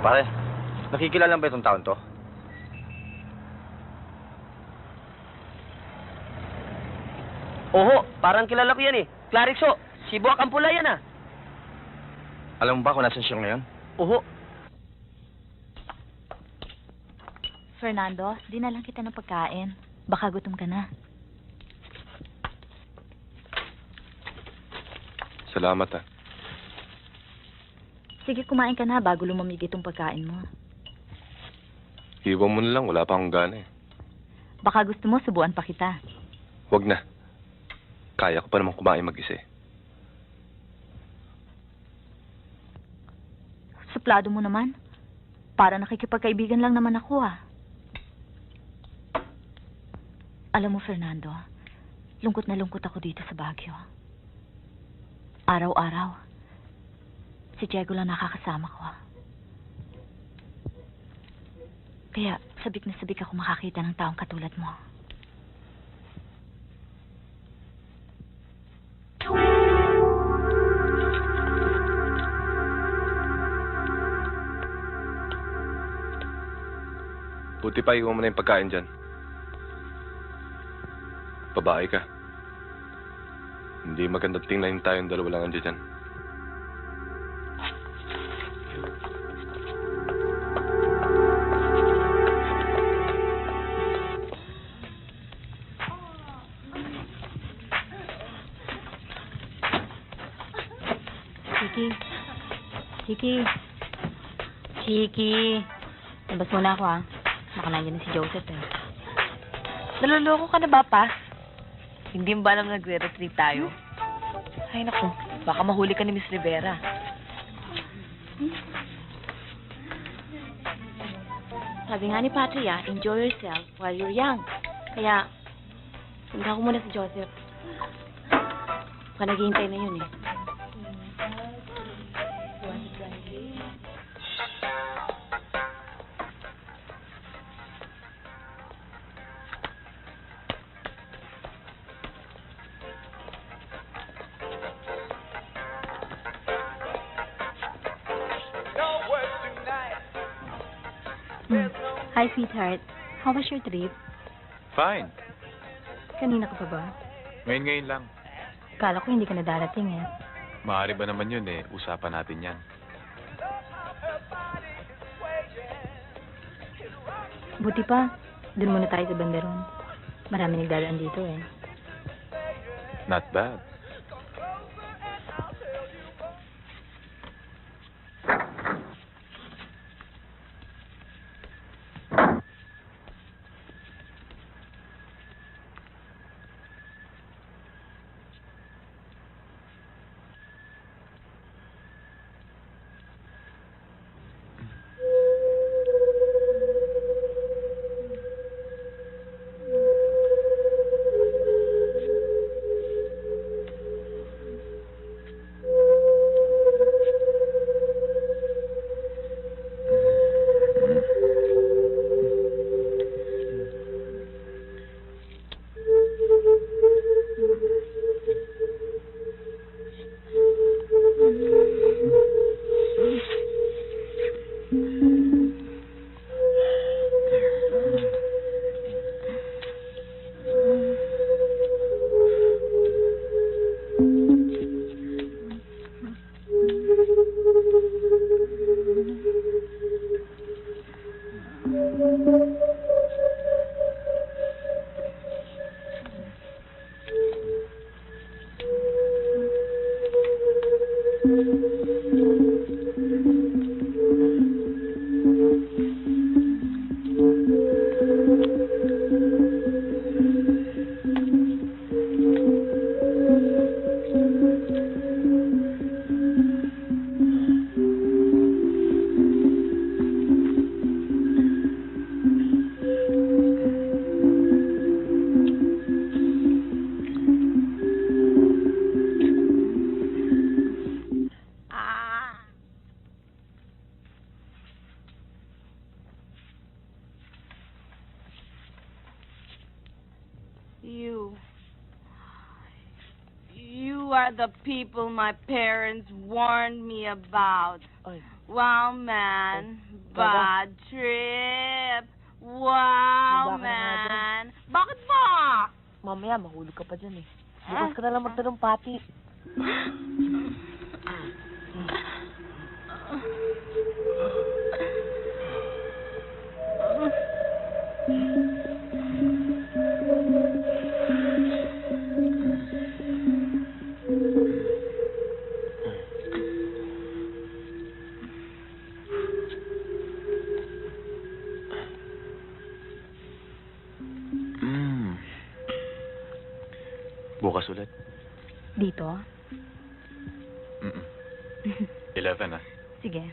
Speaker 5: Pare, nakikilala ba itong taon to?
Speaker 10: Oho, parang kilala ko yan eh. Clarixo, si Buwak Ampula yan ah.
Speaker 5: Alam mo ba kung nasan siya ngayon?
Speaker 10: Oho.
Speaker 4: Fernando, dinala kita ng pagkain.
Speaker 9: Baka gutom ka na.
Speaker 7: Salamat ah.
Speaker 9: Sige, kumain ka na bago lumamig itong pagkain mo.
Speaker 7: Iwan mo na lang, wala pa akong gana eh.
Speaker 9: Baka gusto mo, subuan pa kita.
Speaker 7: Huwag na. Kaya ko pa naman kumain mag-isa eh.
Speaker 9: Suplado mo naman. Para nakikipagkaibigan lang naman ako ah. Alam mo, Fernando, lungkot na lungkot ako dito sa Baguio. Araw-araw, si Diego lang nakakasama ko. Kaya sabik na sabik ako makakita ng taong katulad mo.
Speaker 7: Buti pa iwan mo na yung pagkain dyan. Babae ka. Hindi magandang tingnan tayong dalawa lang andyan dyan.
Speaker 9: Chiki. Chiki. Chiki. Labas muna ako, ah. Baka nandiyan na si Joseph, eh.
Speaker 8: Naloloko ka na ba, Pas? Hindi mo ba alam nagre-retreat tayo? Ay, naku. Baka mahuli ka ni Miss Rivera.
Speaker 9: Sabi nga ni Patria, enjoy yourself while you're young. Kaya, punta ko muna si Joseph. Baka naghihintay na yun, eh.
Speaker 2: Hi, sweetheart. How was your trip?
Speaker 11: Fine.
Speaker 2: Kanina ka pa ba?
Speaker 11: Ngayon lang.
Speaker 2: Kala ko hindi ka na darating, eh.
Speaker 11: Maaari ba naman yun eh. Usapan natin yan.
Speaker 2: Buti pa, dun muna tayo sa Banderon. Marami nagdadaan dito, eh.
Speaker 11: Not bad.
Speaker 6: You are the people my parents warned me about. Wow, man. Bad trip. Wow, man. Bakit ba?
Speaker 8: Mamaya, mahulog ka pa dyan eh. Bukas ka na lang magtalumpati.
Speaker 11: Bukas ulit.
Speaker 4: Dito?
Speaker 11: Mm-mm. 11 ah.
Speaker 4: Sige.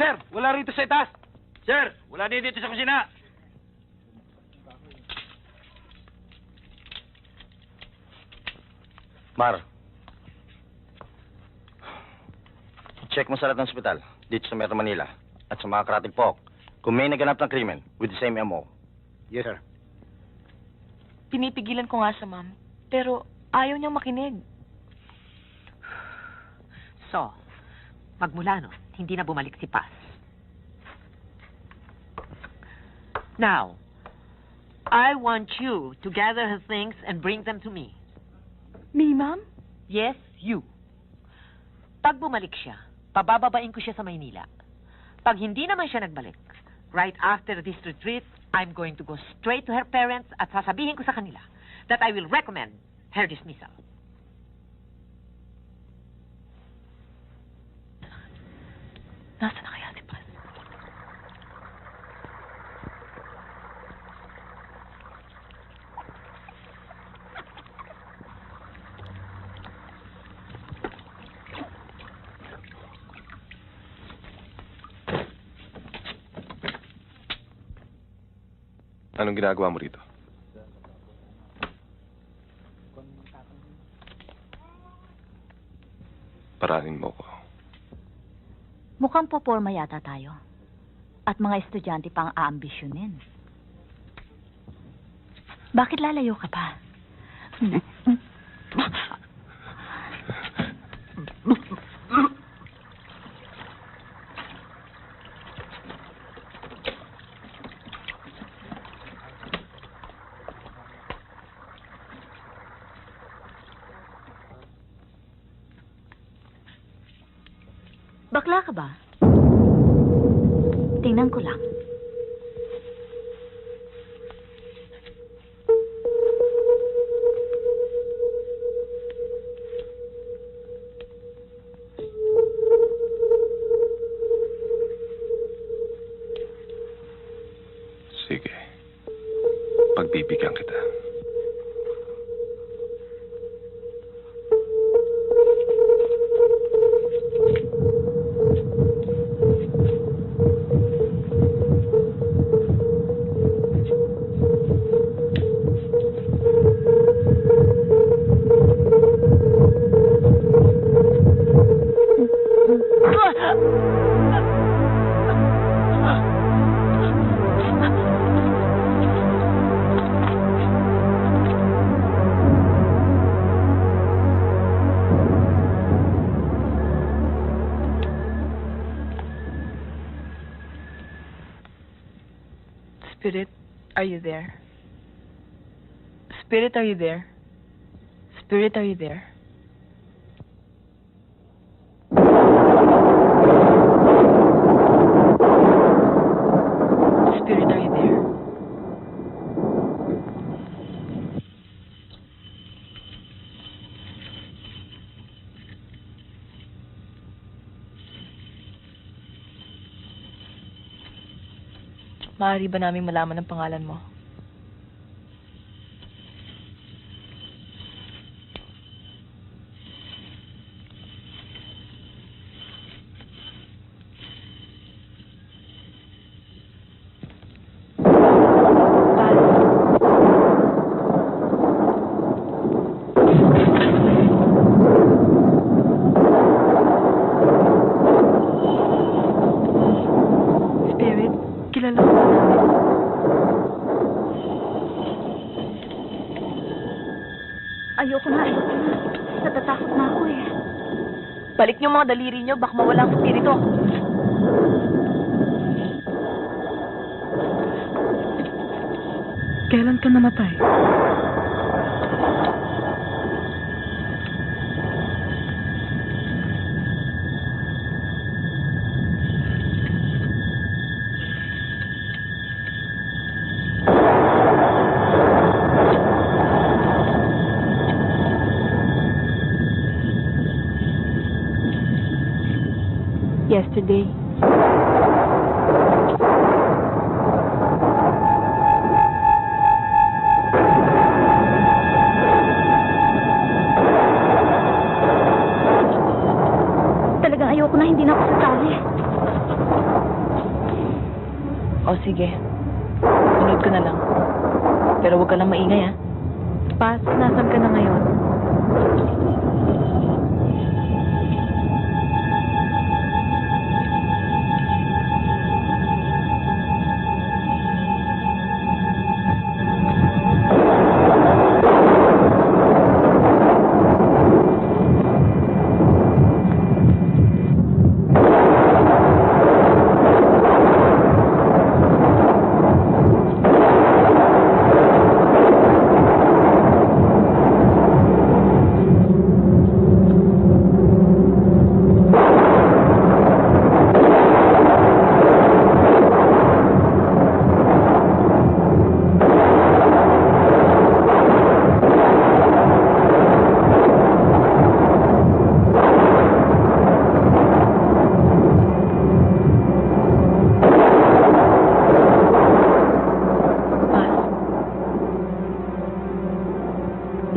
Speaker 10: Sir, wala rito sa itaas. Sir, wala din dito sa kusina.
Speaker 5: Mar, check mo sa lahat ng ospital dito sa Metro Manila at sa mga karatig po kung may naganap ng krimen with the same MO.
Speaker 1: Yes, sir.
Speaker 9: Pinipigilan ko nga sa ma'am, pero ayaw niyang makinig.
Speaker 8: So, magmula nun, hindi na bumalik si Paz. Now, I want you to gather her things and bring them to me.
Speaker 2: Me, ma'am?
Speaker 8: Yes, you. Pag bumalik siya, pabababain ko siya sa Maynila. Pag hindi naman siya nagbalik, right after this retreat, I'm going to go straight to her parents at sasabihin ko sa kanila that I will recommend her dismissal.
Speaker 9: Nasaan na kaya si Paz?
Speaker 7: Anong ginagawa mo rito? Paranin mo ko.
Speaker 4: Mukhang poporma yata tayo. At mga estudyante pang aambisyonin. Bakit lalayo ka pa? Bakla ka ba? Tingnan ko lang.
Speaker 7: Sige. Pagbibigyan kita.
Speaker 9: Spirit, are you there? Spirit, are you there? Spirit, are you there? Spirit, are you there? Maaari ba naming malaman ang pangalan mo? Spirit, kilala ko ba namin? Balik niyo mga daliri niyo, baka mawala ang spirito.
Speaker 2: Kailan ka namatay? Yesterday.
Speaker 4: Talagang ayoko na, hindi na ako sasali.
Speaker 9: O sige. Sunod ko na lang. Pero huwag ka lang maingay, ha?
Speaker 2: Pas, nasan ka na ngayon?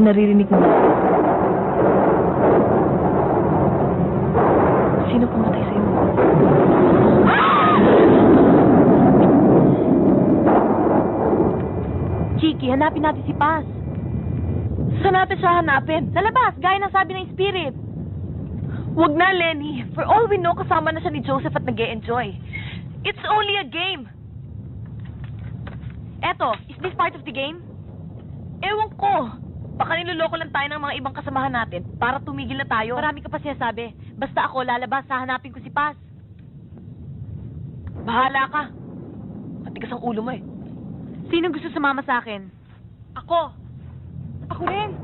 Speaker 9: Naririnig mo. Sino pumatay sa'yo?
Speaker 4: Chiki, hanapin natin si Paz.
Speaker 9: Saan natin siya hanapin?
Speaker 4: Sa labas, gaya ng sabi ng spirit.
Speaker 9: Huwag na, Lenny. For all we know, kasama na siya ni Joseph at nag-e-enjoy. It's only a game.
Speaker 4: Eto, is this part of the game?
Speaker 9: Ewan ko. Baka niloloko lang tayo ng mga ibang kasamahan natin para tumigil na tayo.
Speaker 4: Marami ka pa sinasabi. Basta ako lalabas, hahanapin ko si Paz.
Speaker 9: Bahala ka. Matigas ang ulo mo eh.
Speaker 4: Sino gusto sumama sa akin?
Speaker 9: Ako.
Speaker 4: Ako rin.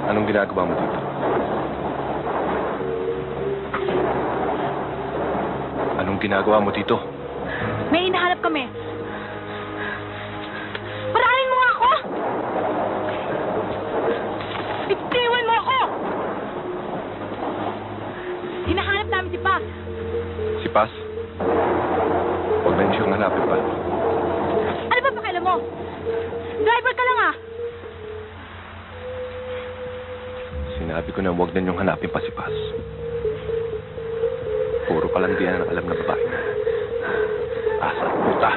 Speaker 7: Anong ginagawa mo dito? Anong ginagawa mo dito?
Speaker 4: May hinahanap kami. Paranin mo nga ako! Bitiwan mo ako! Hinahanap namin si Paz.
Speaker 7: Si Paz? Huwag na siyang hanapin pa.
Speaker 4: Ano ba pakialam mo? Driver ka lang ah!
Speaker 7: Sinabi ko na huwag na niyong hanapin pa si Paz. Puro kalandian ang alam na babae. Asa, puta!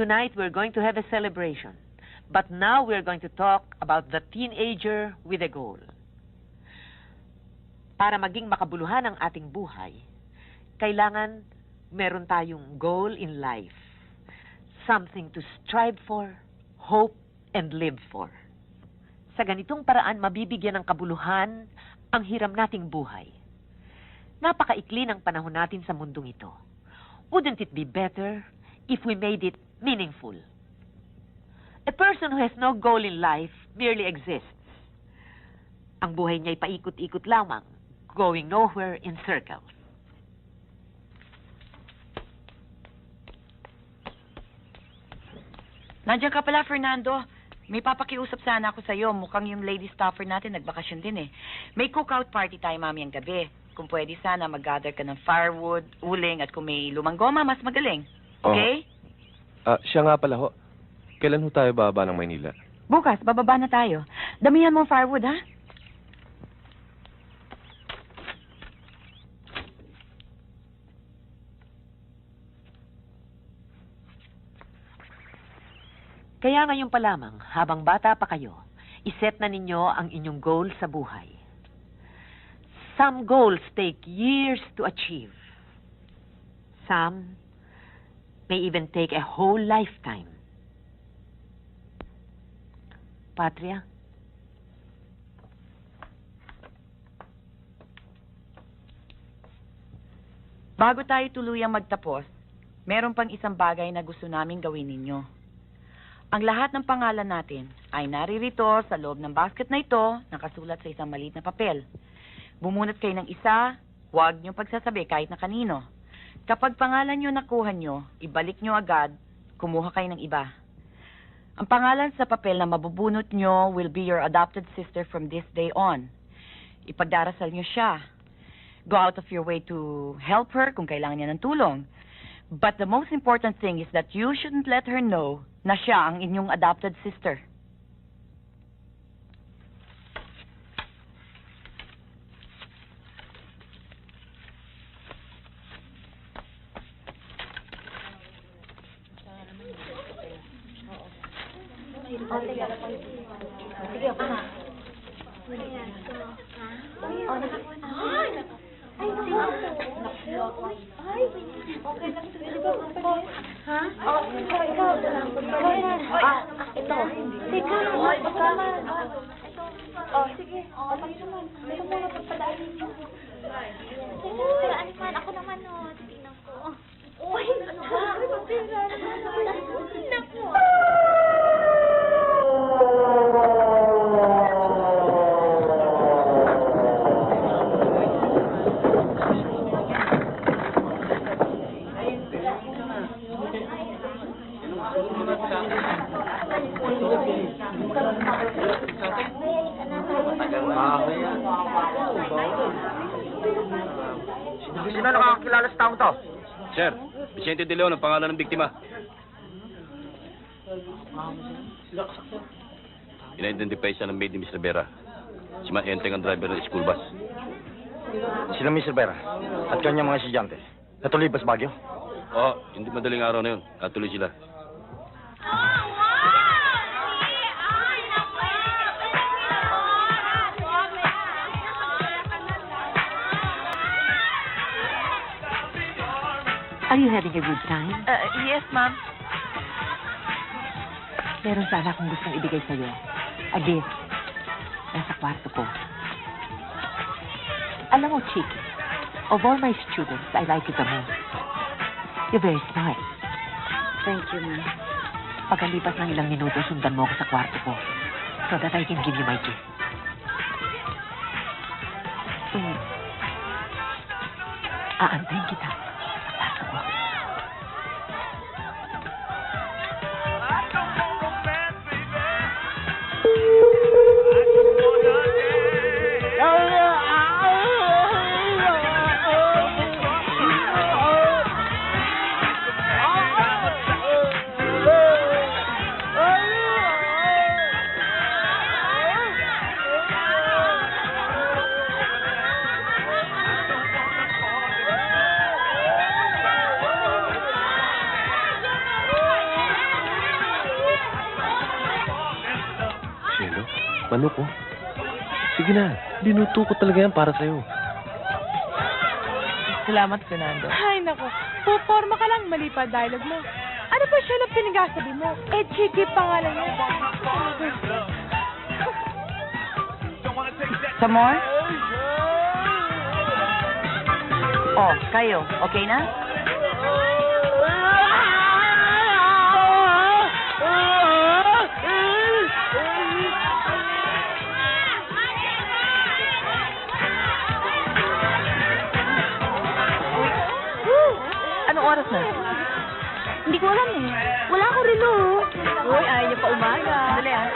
Speaker 8: Tonight, we're going to have a celebration. But now we're going to talk about the teenager with a goal. Para maging makabuluhan ang ating buhay, kailangan meron tayong goal in life. Something to strive for, hope, and live for. Sa ganitong paraan, mabibigyan ng kabuluhan ang hiram nating buhay. Napakaikli ng panahon natin sa mundong ito. Wouldn't it be better if we made it meaningful? A person who has no goal in life merely exists. Ang buhay niya'y paikot-ikot lamang, going nowhere in circles.
Speaker 9: Nandiyan ka pala, Fernando. May papakiusap sana ako sa'yo. Mukhang yung lady staffer natin nagbakasyon din eh. May cookout party tayo mamayang gabi. Kung pwede sana mag-gather ka ng firewood, uling, at kung may lumang goma, mas magaling. Okay?
Speaker 7: Siya nga pala ho. Kailan ho tayo bababa ng Maynila?
Speaker 9: Bukas, bababa na tayo. Damihan mo ang firewood, ha?
Speaker 8: Kaya ngayon pa lamang, habang bata pa kayo, iset na ninyo ang inyong goal sa buhay. Some goals take years to achieve. Some may even take a whole lifetime. Patria?
Speaker 9: Bago tayo tuluyang magtapos, meron pang isang bagay na gusto naming gawin ninyo. Ang lahat ng pangalan natin ay naririto sa loob ng basket na ito, nakasulat sa isang maliit na papel. Bumunot kayo ng isa, huwag niyong pagsasabi kahit na kanino. Kapag pangalan niyo nakuha niyo, ibalik niyo agad, kumuha kayo ng iba. Ang pangalan sa papel na mabubunot niyo will be your adopted sister from this day on. Ipagdarasal niyo siya. Go out of your way to help her kung kailangan niya ng tulong. But the most important thing is that you shouldn't let her know na siya ang inyong adopted sister.
Speaker 4: Sige, ako na. Okay lang ito. Ha? Ikaw. Ito. Teka lang, pagkaman. Sige. Pag naman. Ito muna pagpadaan ninyo. Ako naman, tingnan ko. Uy, ano ba? Naku.
Speaker 5: Sino nakakakilala sa taong to?
Speaker 3: Sir, Vicente De Leon ang pangalan ng biktima. Ina-identify siya ng maid ni Miss Rivera. Si Enteng ang driver ng school bus.
Speaker 5: Sila Miss Rivera at kanyang mga estudyante. Natuloy ba sa Baguio?
Speaker 3: Oo, hindi madaling araw na yun. Natuloy sila.
Speaker 8: Are you having a good time?
Speaker 9: Yes, ma'am.
Speaker 8: Meron sana akong gustong ibigay sa'yo. A gift. Nasa kwarto ko. Alam mo, Chiki, of all my students, I like you the most. You're very smart.
Speaker 9: Thank you, ma'am.
Speaker 8: Pagkalipas ng ilang minuto, sundan mo ako sa kwarto ko so that I can give you my gift. Aantayin kita sa kwarto ko.
Speaker 7: manok, oh. Sige na, linuto ko talaga yan para sa'yo.
Speaker 9: Salamat, Fernando.
Speaker 2: Ay, nako. Puporma ka lang, mali pa dialogue mo. Ano ba siya na pinagasabi mo? Eh, Chiki pangalan mo.
Speaker 9: Some more? Oh, kayo, okay na? Anong oras na?
Speaker 4: Hindi ko alam eh. Wala ko relo.
Speaker 2: Uy, ayaw niya pa umaga.
Speaker 9: Dali ah.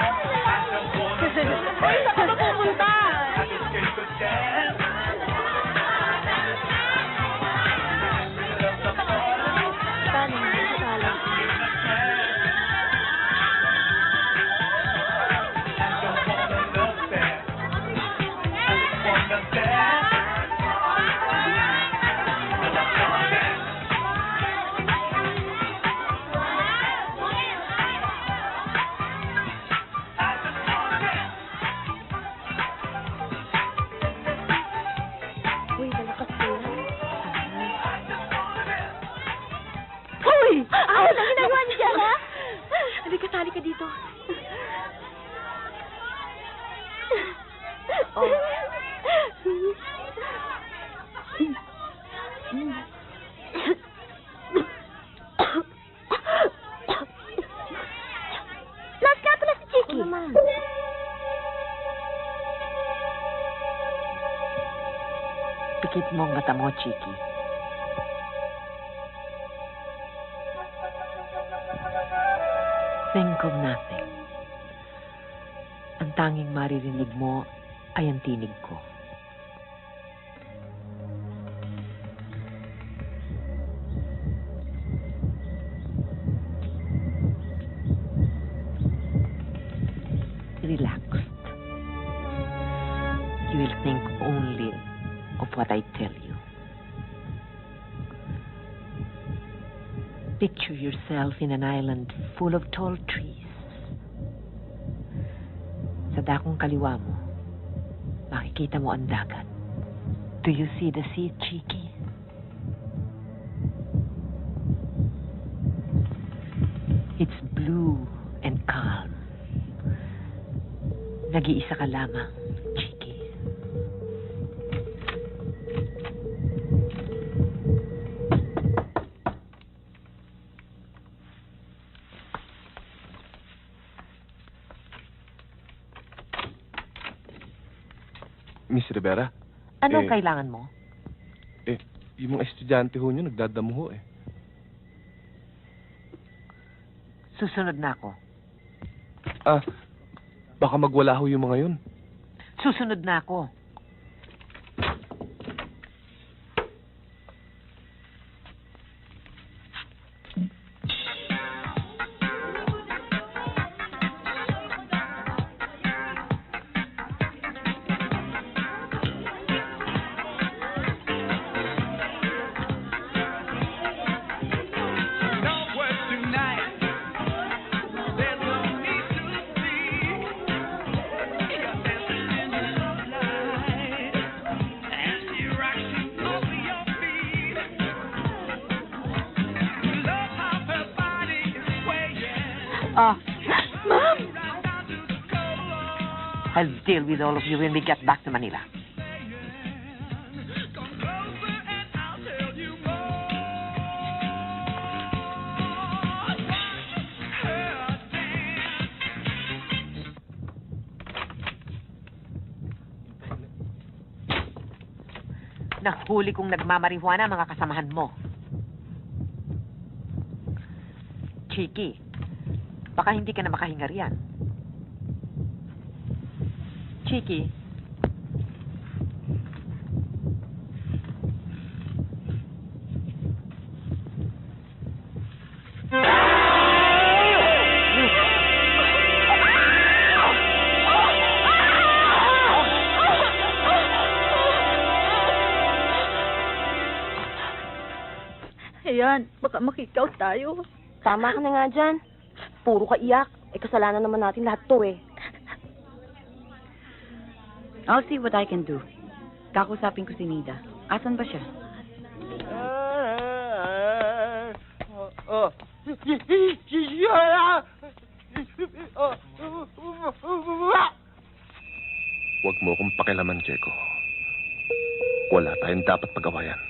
Speaker 4: Ay, saan ka ba pupunta? Paano? Sala. Uy, malakas ko. Hoy! Ano na ginagawa niya dyan, ha?
Speaker 2: Halika, tali ka dito.
Speaker 4: Oh. Last ka pala si Chiki. Ano naman?
Speaker 8: Pikit mo ang mata mo, Chiki. Think of nothing. Ang tanging maririnig mo ay ang tinig ko. Relaxed. You will think only of what I tell you. Picture yourself in an island full of tall trees. Sa dakong kaliwa mo, makikita mo ang dagat. Do you see the sea, Chiki? It's blue and calm. Nag-iisa ka lamang, Chiki.
Speaker 7: Miss Rivera,
Speaker 8: Anong
Speaker 7: Eh.
Speaker 8: kailangan mo?
Speaker 7: yung mga estudyante ho nyo nagdadamo ho eh.
Speaker 8: Susunod na ako.
Speaker 7: Ah, baka magwala ho yung mga yun.
Speaker 8: Susunod na ako.
Speaker 2: Ma'am!
Speaker 8: I'll deal with all of you when we get back to Manila. Nahuli kong nagmamarihuana ang mga kasamahan mo. Chiki, baka hindi ka na makahinga riyan. Chiki.
Speaker 4: Ayan, baka makikaw tayo. Tama ka na nga dyan. Puro ka iyak. Eh, kasalanan naman natin lahat to eh.
Speaker 9: I'll see what I can do. Kakusapin ko si Nida. Asan ba siya?
Speaker 7: Huwag mo akong pakilaman, Jeko. Wala tayong dapat pagawayan.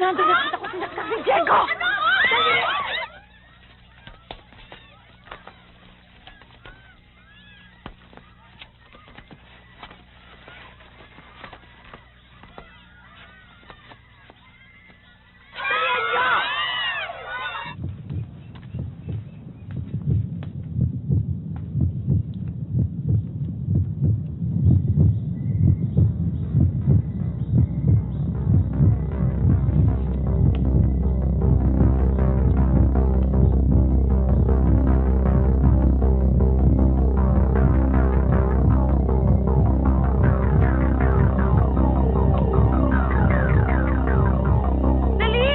Speaker 8: Fernando, nakita ko sinaksak si Diego! Dali!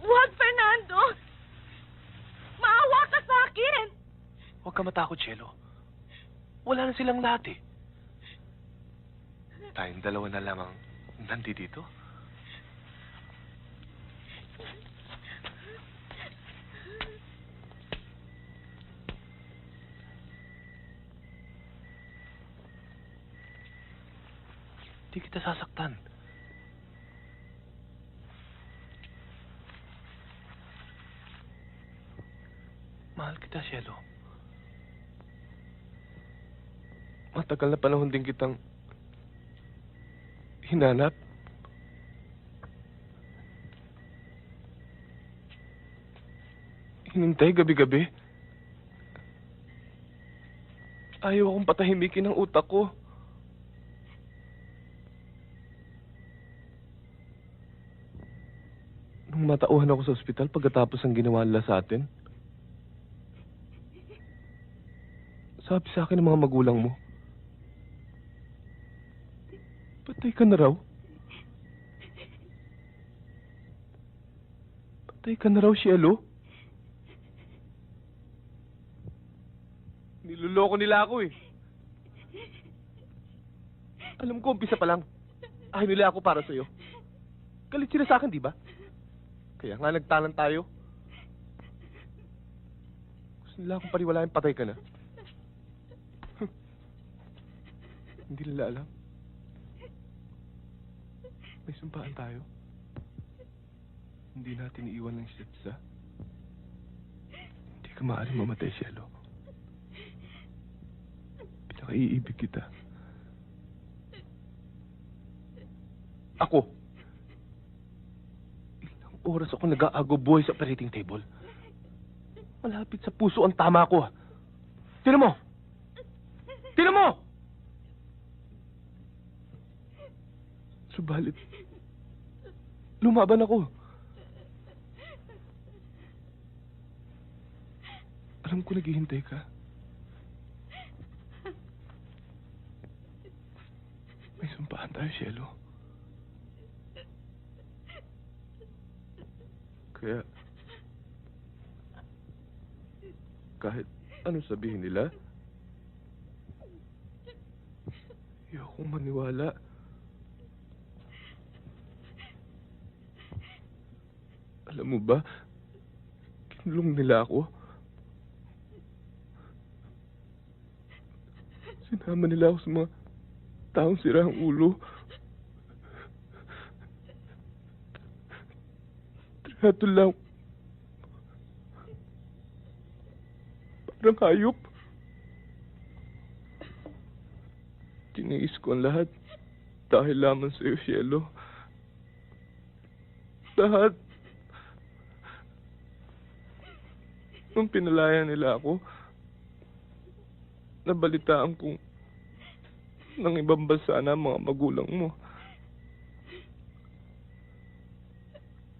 Speaker 6: Huwag, Fernando! Maawa ka sa akin!
Speaker 12: Huwag ka matakot, Cielo. Wala na silang lahat eh.
Speaker 7: Tayong dalawa na lamang nandito.
Speaker 12: Di kita sasaktan. Mahal kita, Cielo.
Speaker 7: Matagal na panahon din kitang hinanap. Hinintay gabi-gabi. Ayaw akong patahimikin ang utak ko. Nung matauhan ako sa ospital pagkatapos ang ginawa nila sa atin, sabi sa akin ng mga magulang mo, patay ka na raw. Patay ka na raw, Cielo. Niloloko nila ako eh. Alam ko, umpisa pa lang. Ayaw nila ako para sa'yo. Galit sila sa akin, di ba? Kaya nga nagtanan tayo. Gusto nila akong pariwalayan, patay ka na. Hindi nila alam. May sumpaan tayo. Hindi natin iiwan ng isa't isa. Hindi ka maaaring mamatay, Cielo. Pinakaiibig kita. Ako. Ilang oras ako nag-aago buhay sa operating table. Malapit sa puso ang tama ko. Tinan mo! Tinan mo! Subalit, lumaban ako. Alam ko naghihintay ka. May sumpaan tayo, Cielo. Kaya, kahit ano sabihin nila, ayokong maniwala. Alam mo ba, kinulong nila ako. Sinama nila ako sa mga taong sirang ulo. Trato lang. Parang hayop. Tiniis ko ang lahat dahil lamang sa'yo, Cielo. Lahat. Nung pinalaya nila ako, nabalitaan kong ng ibang bansa na mga magulang mo.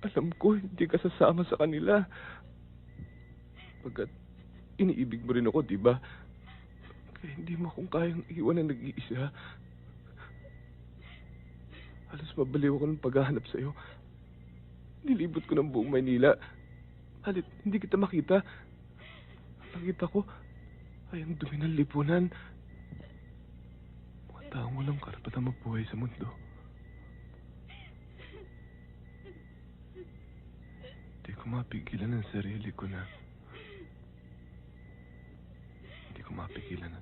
Speaker 7: Alam ko, hindi ka sasama sa kanila. Pagkat iniibig mo rin ako, di ba? Kaya hindi mo akong kayang iwan na nag-iisa. Halos mabaliw ako ng paghahanap sa'yo. Nilibot ko ng buong Maynila. Halit, hindi kita makita. Nakita ko ay ang dumi ng lipunan. Mga taong walang karapatang mabuhay sa mundo. Hindi ko mapigilan ang sarili ko na. Hindi ko mapigilan na.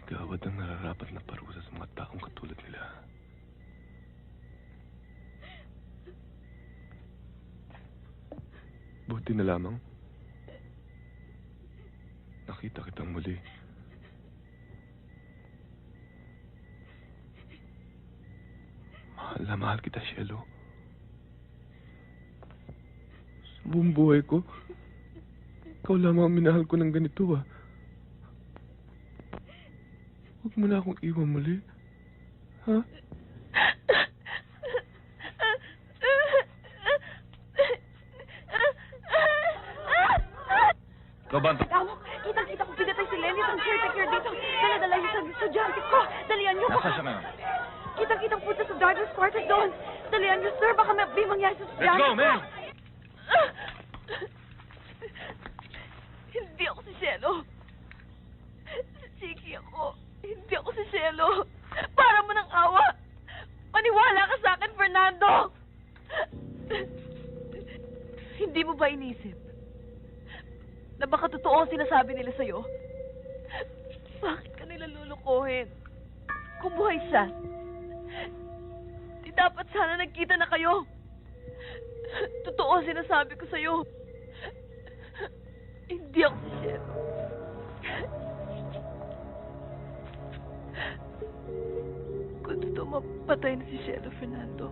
Speaker 7: Igawad ang nararapat na parusa sa mga taong katulad nila. Buti na lamang. Nakita kitang muli. Mahal na mahal kita, Cielo. Sa buong buhay ko, ikaw lamang ang minahal ko ng ganito, ah. Huwag mo na akong iwan muli. Ha?
Speaker 11: Laban.
Speaker 6: Kitang-kita ko pinatay si Lenny, ang caretaker dito. Dala-dala yung isang estudyante ko. Dalian niyo ko.
Speaker 11: Nasa siya ngayon?
Speaker 6: Kitang-kitang punta sa driver's quarters doon. Dalian niyo, sir. Baka may mangyari sa estudyante
Speaker 11: Let's go, man!
Speaker 6: Hindi ako si Cielo. Si Chiki ako. Hindi ako si Cielo. Para mo ng awa. Maniwala ka sa akin, Fernando. Hindi mo ba inisip na baka totoo ang sinasabi nila sa'yo? Bakit ka nila lulukuhin? Kung buhay siya, di dapat sana nagkita na kayo. Totoo ang sinasabi ko sa'yo. Hindi ako si Cielo. Kung totoo mapatay na si Cielo, Fernando,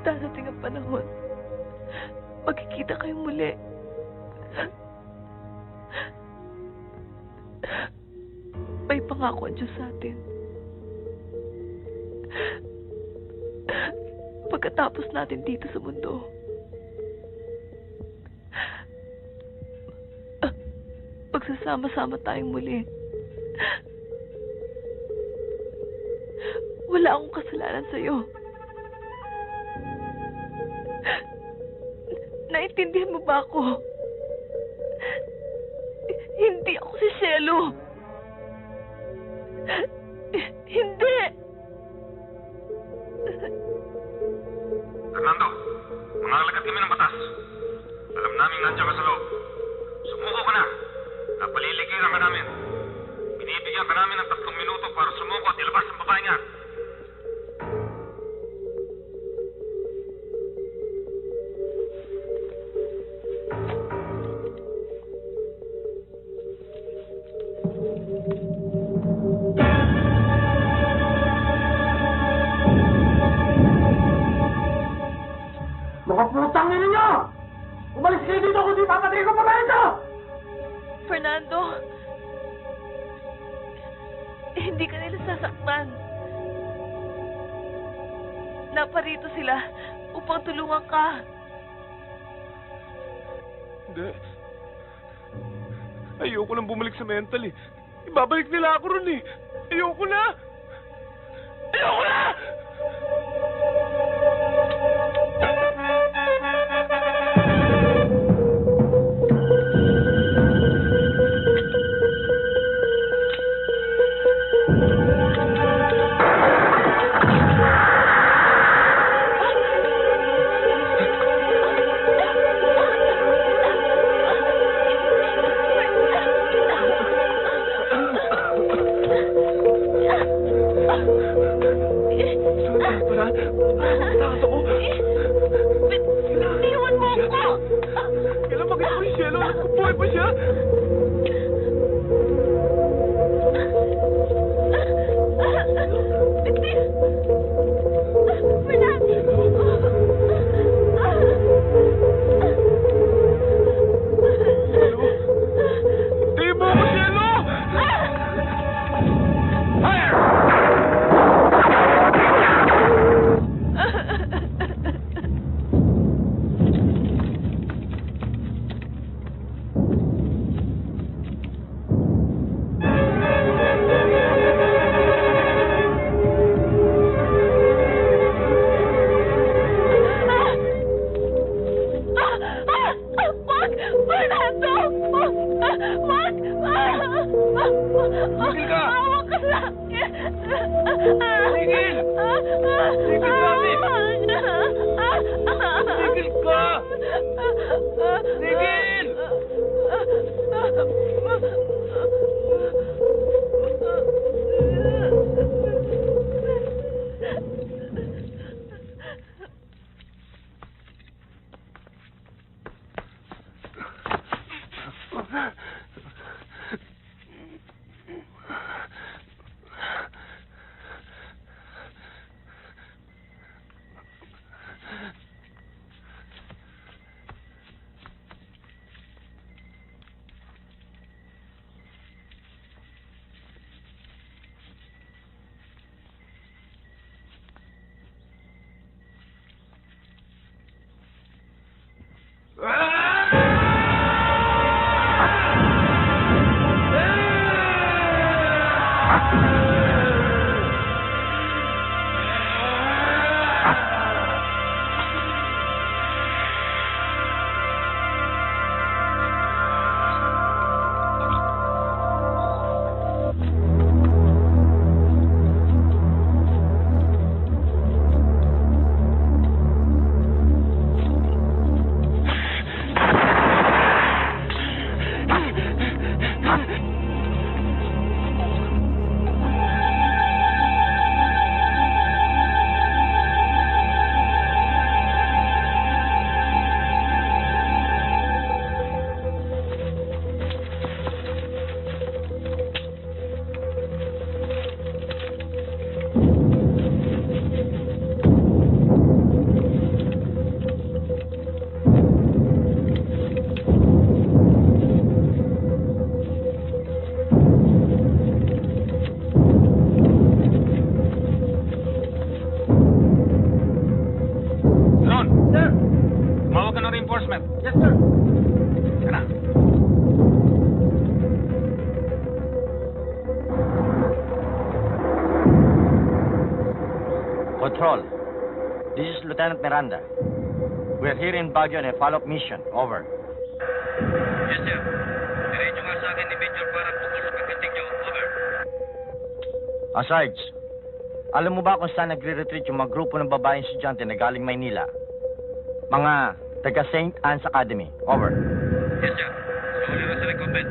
Speaker 6: darating ang panahon, magkikita kayong muli. May pangako ang Diyos sa atin. Pagkatapos natin dito sa mundo, magsasama-sama tayong muli. Wala akong kasalanan sa'yo. Naintindihan mo ba ako? Hindi ako si Cielo. Hindi!
Speaker 13: Fernando, mga alagad kami ng batas. Alam namin nandiyan ka sa loob. Sumuko ka na. Napaliligiran ka namin. Binibigyan ka namin ng 3 minuto para sumuko at ilabas ang babae niya.
Speaker 6: Putang ina niyo! Umalis kayo dito kung di papatay ko pa ito! Fernando, hindi ka nila sasaktan. Naparito sila upang tulungan ka.
Speaker 7: Hindi. Ayoko nang bumalik sa mental eh. Ibabalik nila ako ron eh. Ayoko na! Ayoko na!
Speaker 6: Iwan mo ako!
Speaker 7: Kailan makita ko si Cielo? Buhay pa siya?
Speaker 6: Bitin!
Speaker 10: Tigil ka! Tigil!
Speaker 5: Control. This is Lieutenant Miranda. We're here in Baguio on a follow-up mission. Over.
Speaker 13: Yes, sir. Diretso nga sa akin ni Major para bukol sa pagdating niyo. Over.
Speaker 5: Sarge, alam mo ba kung saan nagre-retreat yung mga grupo ng babaeng estudyante na galing Maynila? Mga taga St. Anne's Academy. Over.
Speaker 13: Yes, sir. Sa uli nga sa recomment.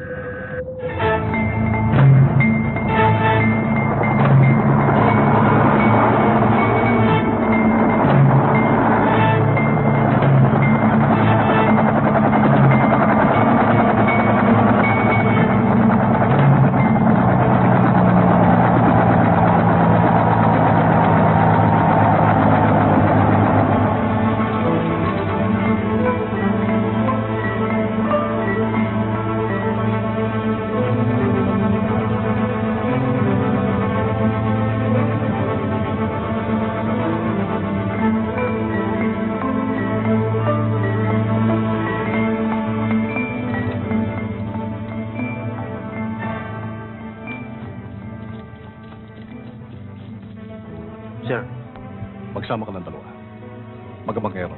Speaker 1: Sir, magsama ka ng dalawa. Magamangero.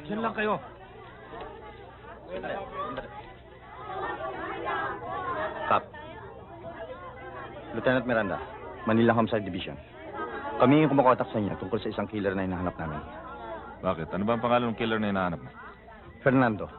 Speaker 1: Diyan lang kayo.
Speaker 5: Kap. Lieutenant Miranda, Manila Homicide Division. Kami yung kumakotak sa inyo tungkol sa isang killer na hinahanap namin.
Speaker 11: Bakit? Ano ba ang pangalan ng killer na hinahanap mo?
Speaker 5: Fernando.